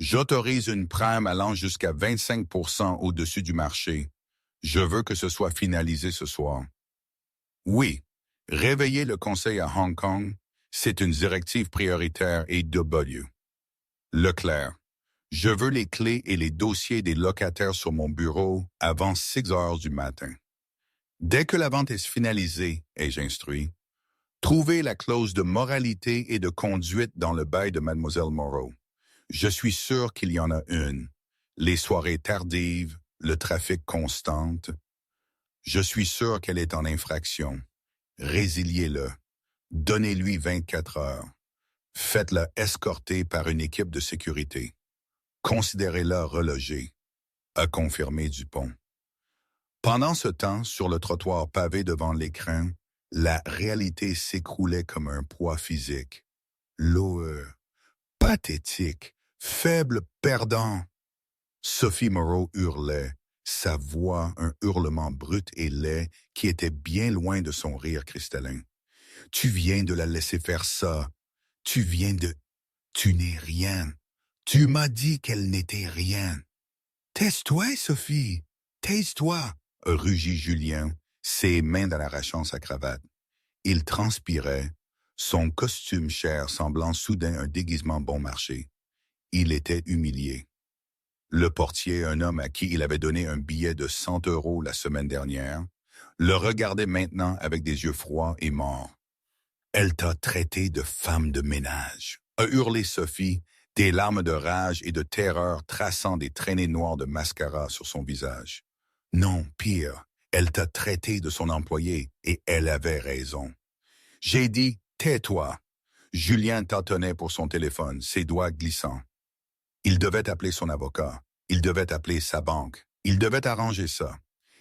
J'autorise une prime allant jusqu'à 25% au-dessus du marché. Je veux que ce soit finalisé ce soir. Oui, réveiller le conseil à Hong Kong, c'est une directive prioritaire A.W. Leclerc. Je veux les clés et les dossiers des locataires sur mon bureau avant 6 heures du matin. Dès que la vente est finalisée, ai-je instruit, trouvez la clause de moralité et de conduite dans le bail de Mademoiselle Moreau. Je suis sûr qu'il y en a une. Les soirées tardives, le trafic constant. Je suis sûr qu'elle est en infraction. Résiliez-le. Donnez-lui 24 heures. Faites-le escorter par une équipe de sécurité. Considérez-la relogée, a confirmé Dupont. Pendant ce temps, sur le trottoir pavé devant l'écran, la réalité s'écroulait comme un poids physique. Lourd, pathétique, faible perdant. Sophie Moreau hurlait, sa voix un hurlement brut et laid qui était bien loin de son rire cristallin. « Tu viens de la laisser faire ça. Tu viens de... Tu n'es rien. Tu m'as dit qu'elle n'était rien. »« Taise-toi, Sophie. Taise-toi, » rugit Julien, ses mains en arrachant sa cravate. Il transpirait, son costume cher semblant soudain un déguisement bon marché. Il était humilié. Le portier, un homme à qui il avait donné un billet de 100 € la semaine dernière, le regardait maintenant avec des yeux froids et morts. « Elle t'a traité de femme de ménage », a hurlé Sophie, des larmes de rage et de terreur traçant des traînées noires de mascara sur son visage. Non, pire, elle t'a traité de son employé et elle avait raison. J'ai dit « tais-toi ». Julien tâtonnait pour son téléphone, ses doigts glissants. Il devait appeler son avocat, il devait appeler sa banque, il devait arranger ça.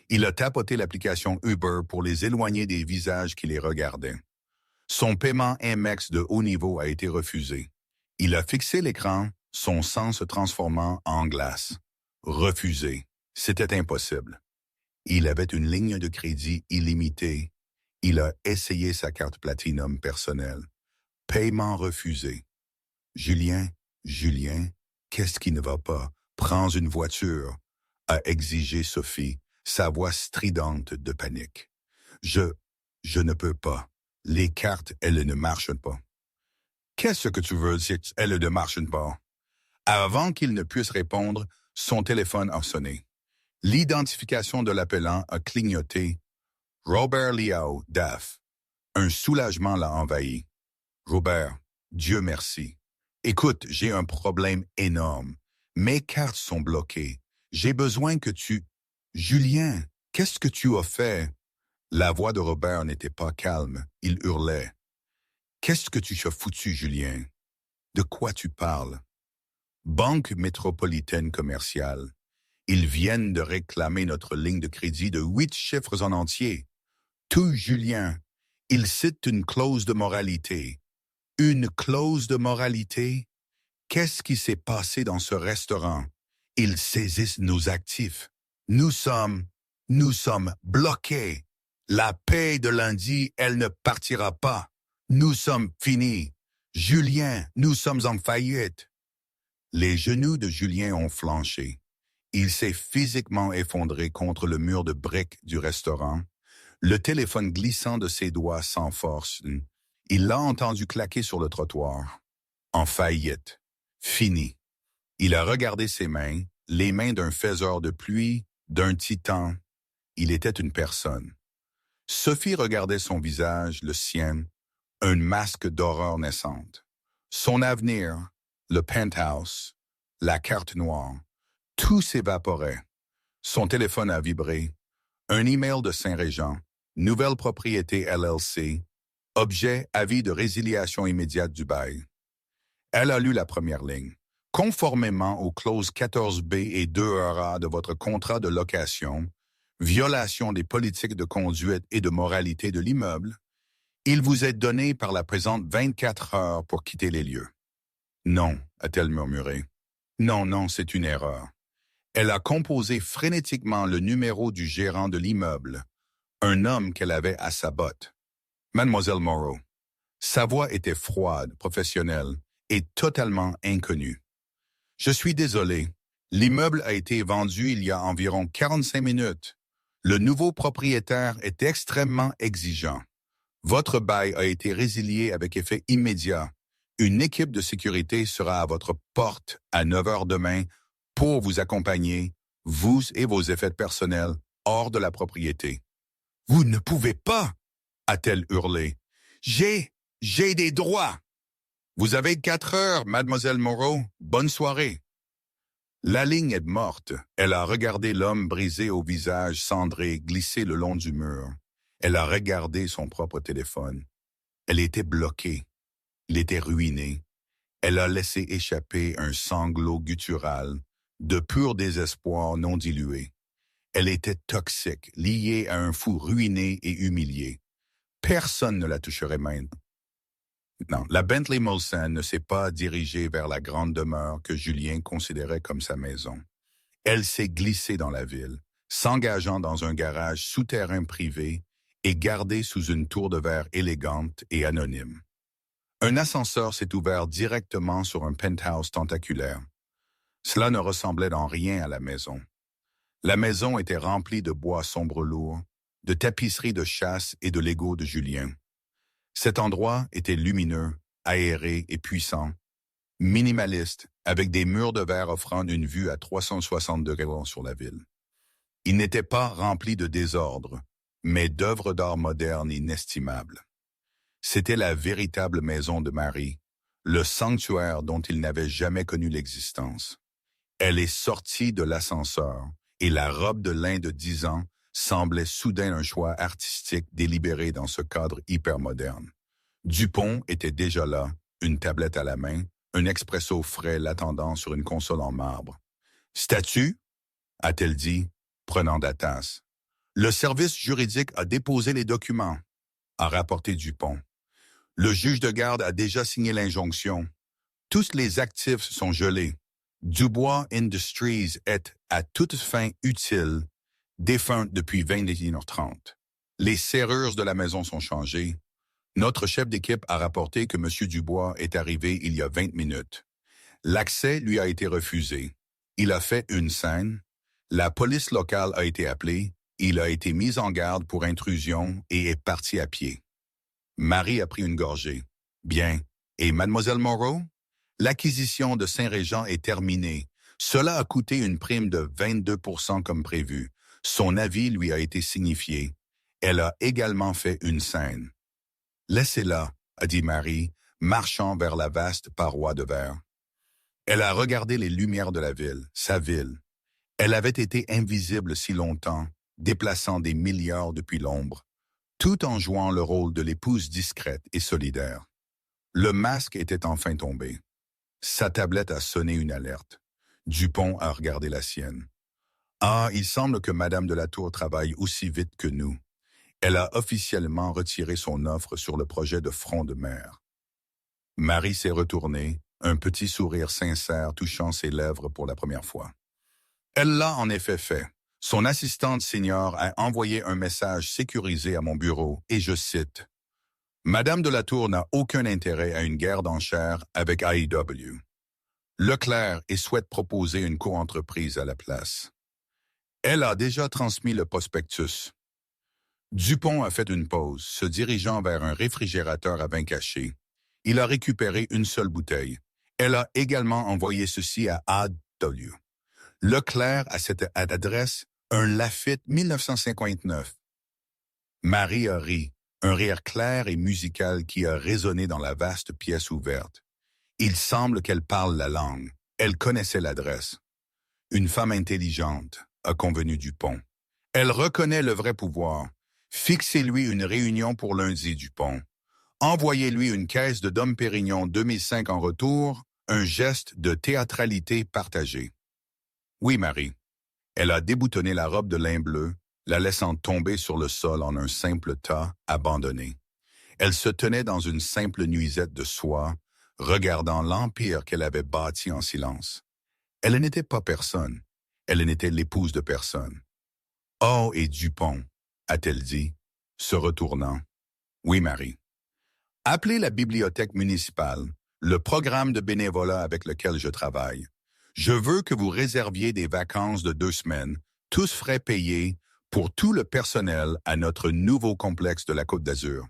Il a tapoté l'application Uber pour les éloigner des visages qui les regardaient. Son paiement Amex de haut niveau a été refusé. Il a fixé l'écran, son sang se transformant en glace. Refusé. C'était impossible. Il avait une ligne de crédit illimitée. Il a essayé sa carte Platinum personnelle. Paiement refusé. Julien, qu'est-ce qui ne va pas? Prends une voiture, a exigé Sophie, sa voix stridente de panique. Je ne peux pas. Les cartes, elles ne marchent pas. Qu'est-ce que tu veux dire, elles ne marchent pas? Avant qu'il ne puisse répondre, son téléphone a sonné. L'identification de l'appelant a clignoté. Robert Liao, DAF. Un soulagement l'a envahi. Robert, Dieu merci. Écoute, j'ai un problème énorme. Mes cartes sont bloquées. J'ai besoin que tu... Julien, qu'est-ce que tu as fait? La voix de Robert n'était pas calme. Il hurlait. Qu'est-ce que tu as foutu, Julien? De quoi tu parles? Banque métropolitaine commerciale. Ils viennent de réclamer notre ligne de crédit de 8 chiffres en entier. Tout, Julien. Ils citent une clause de moralité. Une clause de moralité? Qu'est-ce qui s'est passé dans ce restaurant? Ils saisissent nos actifs. Nous sommes bloqués. La paie de lundi, elle ne partira pas. Nous sommes finis. Julien, nous sommes en faillite. Les genoux de Julien ont flanché. Il s'est physiquement effondré contre le mur de briques du restaurant, le téléphone glissant de ses doigts sans force. Il l'a entendu claquer sur le trottoir. En faillite. Fini. Il a regardé ses mains, les mains d'un faiseur de pluie, d'un titan. Il était une personne. Sophie regardait son visage, le sien, un masque d'horreur naissante. Son avenir, le penthouse, la carte noire, tout s'évaporait. Son téléphone a vibré. Un email de Saint-Régent, nouvelle propriété LLC, objet avis de résiliation immédiate du bail. Elle a lu la première ligne. Conformément aux clauses 14B et 2A de votre contrat de location, violation des politiques de conduite et de moralité de l'immeuble, il vous est donné par la présente 24 heures pour quitter les lieux. Non, a-t-elle murmuré. Non, c'est une erreur. Elle a composé frénétiquement le numéro du gérant de l'immeuble, un homme qu'elle avait à sa botte. Mademoiselle Moreau. Sa voix était froide, professionnelle et totalement inconnue. Je suis désolé. L'immeuble a été vendu il y a environ 45 minutes. Le nouveau propriétaire est extrêmement exigeant. Votre bail a été résilié avec effet immédiat. Une équipe de sécurité sera à votre porte à 9 heures demain pour vous accompagner, vous et vos effets personnels, hors de la propriété. « Vous ne pouvez pas !» a-t-elle hurlé. « J'ai des droits !»« Vous avez 4 heures, mademoiselle Moreau. Bonne soirée. » La ligne est morte. Elle a regardé l'homme brisé au visage cendré glisser le long du mur. Elle a regardé son propre téléphone. Elle était bloquée. Il était ruiné. Elle a laissé échapper un sanglot guttural, de pur désespoir non dilué. Elle était toxique, liée à un fou ruiné et humilié. Personne ne la toucherait maintenant. Non, la Bentley Molson ne s'est pas dirigée vers la grande demeure que Julien considérait comme sa maison. Elle s'est glissée dans la ville, s'engageant dans un garage souterrain privé et gardée sous une tour de verre élégante et anonyme. Un ascenseur s'est ouvert directement sur un penthouse tentaculaire. Cela ne ressemblait en rien à la maison. La maison était remplie de bois sombre lourd, de tapisseries de chasse et de Lego de Julien. Cet endroit était lumineux, aéré et puissant, minimaliste, avec des murs de verre offrant une vue à 360 degrés sur la ville. Il n'était pas rempli de désordre, mais d'œuvres d'art modernes inestimables. C'était la véritable maison de Marie, le sanctuaire dont il n'avait jamais connu l'existence. Elle est sortie de l'ascenseur, et la robe de lin de 10 ans semblait soudain un choix artistique délibéré dans ce cadre hypermoderne. Dupont était déjà là, une tablette à la main, un expresso frais l'attendant sur une console en marbre. « Statut ?» a-t-elle dit, prenant la tasse. « Le service juridique a déposé les documents », a rapporté Dupont. « Le juge de garde a déjà signé l'injonction. Tous les actifs sont gelés. Dubois Industries est, à toute fin utile, défunte depuis 21h30. Les serrures de la maison sont changées. Notre chef d'équipe a rapporté que M. Dubois est arrivé il y a 20 minutes. L'accès lui a été refusé. Il a fait une scène. La police locale a été appelée. Il a été mis en garde pour intrusion et est parti à pied. Marie a pris une gorgée. Bien. Et Mademoiselle Moreau? L'acquisition de Saint-Régent est terminée. Cela a coûté une prime de 22% comme prévu. Son avis lui a été signifié. Elle a également fait une scène. « Laissez-la », a dit Marie, marchant vers la vaste paroi de verre. Elle a regardé les lumières de la ville, sa ville. Elle avait été invisible si longtemps, déplaçant des milliards depuis l'ombre, tout en jouant le rôle de l'épouse discrète et solidaire. Le masque était enfin tombé. Sa tablette a sonné une alerte. Dupont a regardé la sienne. « Ah, il semble que Madame de la Tour travaille aussi vite que nous. » Elle a officiellement retiré son offre sur le projet de front de mer. Marie s'est retournée, un petit sourire sincère touchant ses lèvres pour la première fois. Elle l'a en effet fait. Son assistante senior a envoyé un message sécurisé à mon bureau, et je cite, « Madame de la Tour n'a aucun intérêt à une guerre d'enchères avec AEW. Leclerc et souhaite proposer une coentreprise à la place. » Elle a déjà transmis le prospectus. Dupont a fait une pause, se dirigeant vers un réfrigérateur à vin caché. Il a récupéré une seule bouteille. Elle a également envoyé ceci à AEW. Leclerc a cette adresse, un Lafite 1959. Marie a ri, un rire clair et musical qui a résonné dans la vaste pièce ouverte. Il semble qu'elle parle la langue. Elle connaissait l'adresse. Une femme intelligente, a convenu Dupont. Elle reconnaît le vrai pouvoir. Fixez-lui une réunion pour lundi, Dupont. Envoyez-lui une caisse de Dom Pérignon 2005 en retour, un geste de théâtralité partagée. Oui, Marie. Elle a déboutonné la robe de lin bleu, la laissant tomber sur le sol en un simple tas abandonné. Elle se tenait dans une simple nuisette de soie, regardant l'empire qu'elle avait bâti en silence. Elle n'était pas personne. Elle n'était l'épouse de personne. « Oh, et Dupont », a-t-elle dit, se retournant. « Oui, Marie. »« Appelez la bibliothèque municipale, le programme de bénévolat avec lequel je travaille. Je veux que vous réserviez des vacances de 2 semaines, tous frais payés, pour tout le personnel à notre nouveau complexe de la Côte d'Azur. »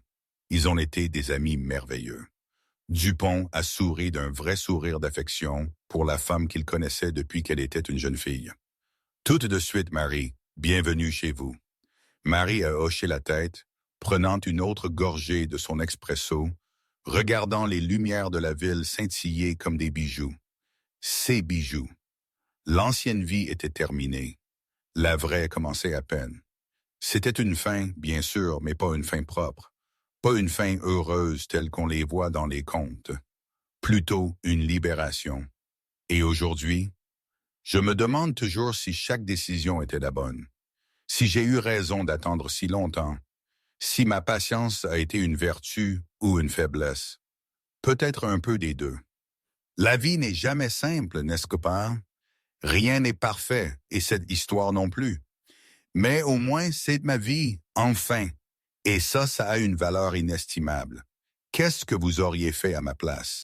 Ils ont été des amis merveilleux. Dupont a souri d'un vrai sourire d'affection pour la femme qu'il connaissait depuis qu'elle était une jeune fille. « Tout de suite, Marie, bienvenue chez vous. » Marie a hoché la tête, prenant une autre gorgée de son expresso, regardant les lumières de la ville scintiller comme des bijoux. Ces bijoux. L'ancienne vie était terminée. La vraie commençait à peine. C'était une fin, bien sûr, mais pas une fin propre. Pas une fin heureuse telle qu'on les voit dans les contes. Plutôt une libération. Et aujourd'hui, je me demande toujours si chaque décision était la bonne. Si j'ai eu raison d'attendre si longtemps. Si ma patience a été une vertu ou une faiblesse. Peut-être un peu des deux. La vie n'est jamais simple, n'est-ce pas? Rien n'est parfait, et cette histoire non plus. Mais au moins, c'est ma vie, enfin. Et ça a une valeur inestimable. Qu'est-ce que vous auriez fait à ma place?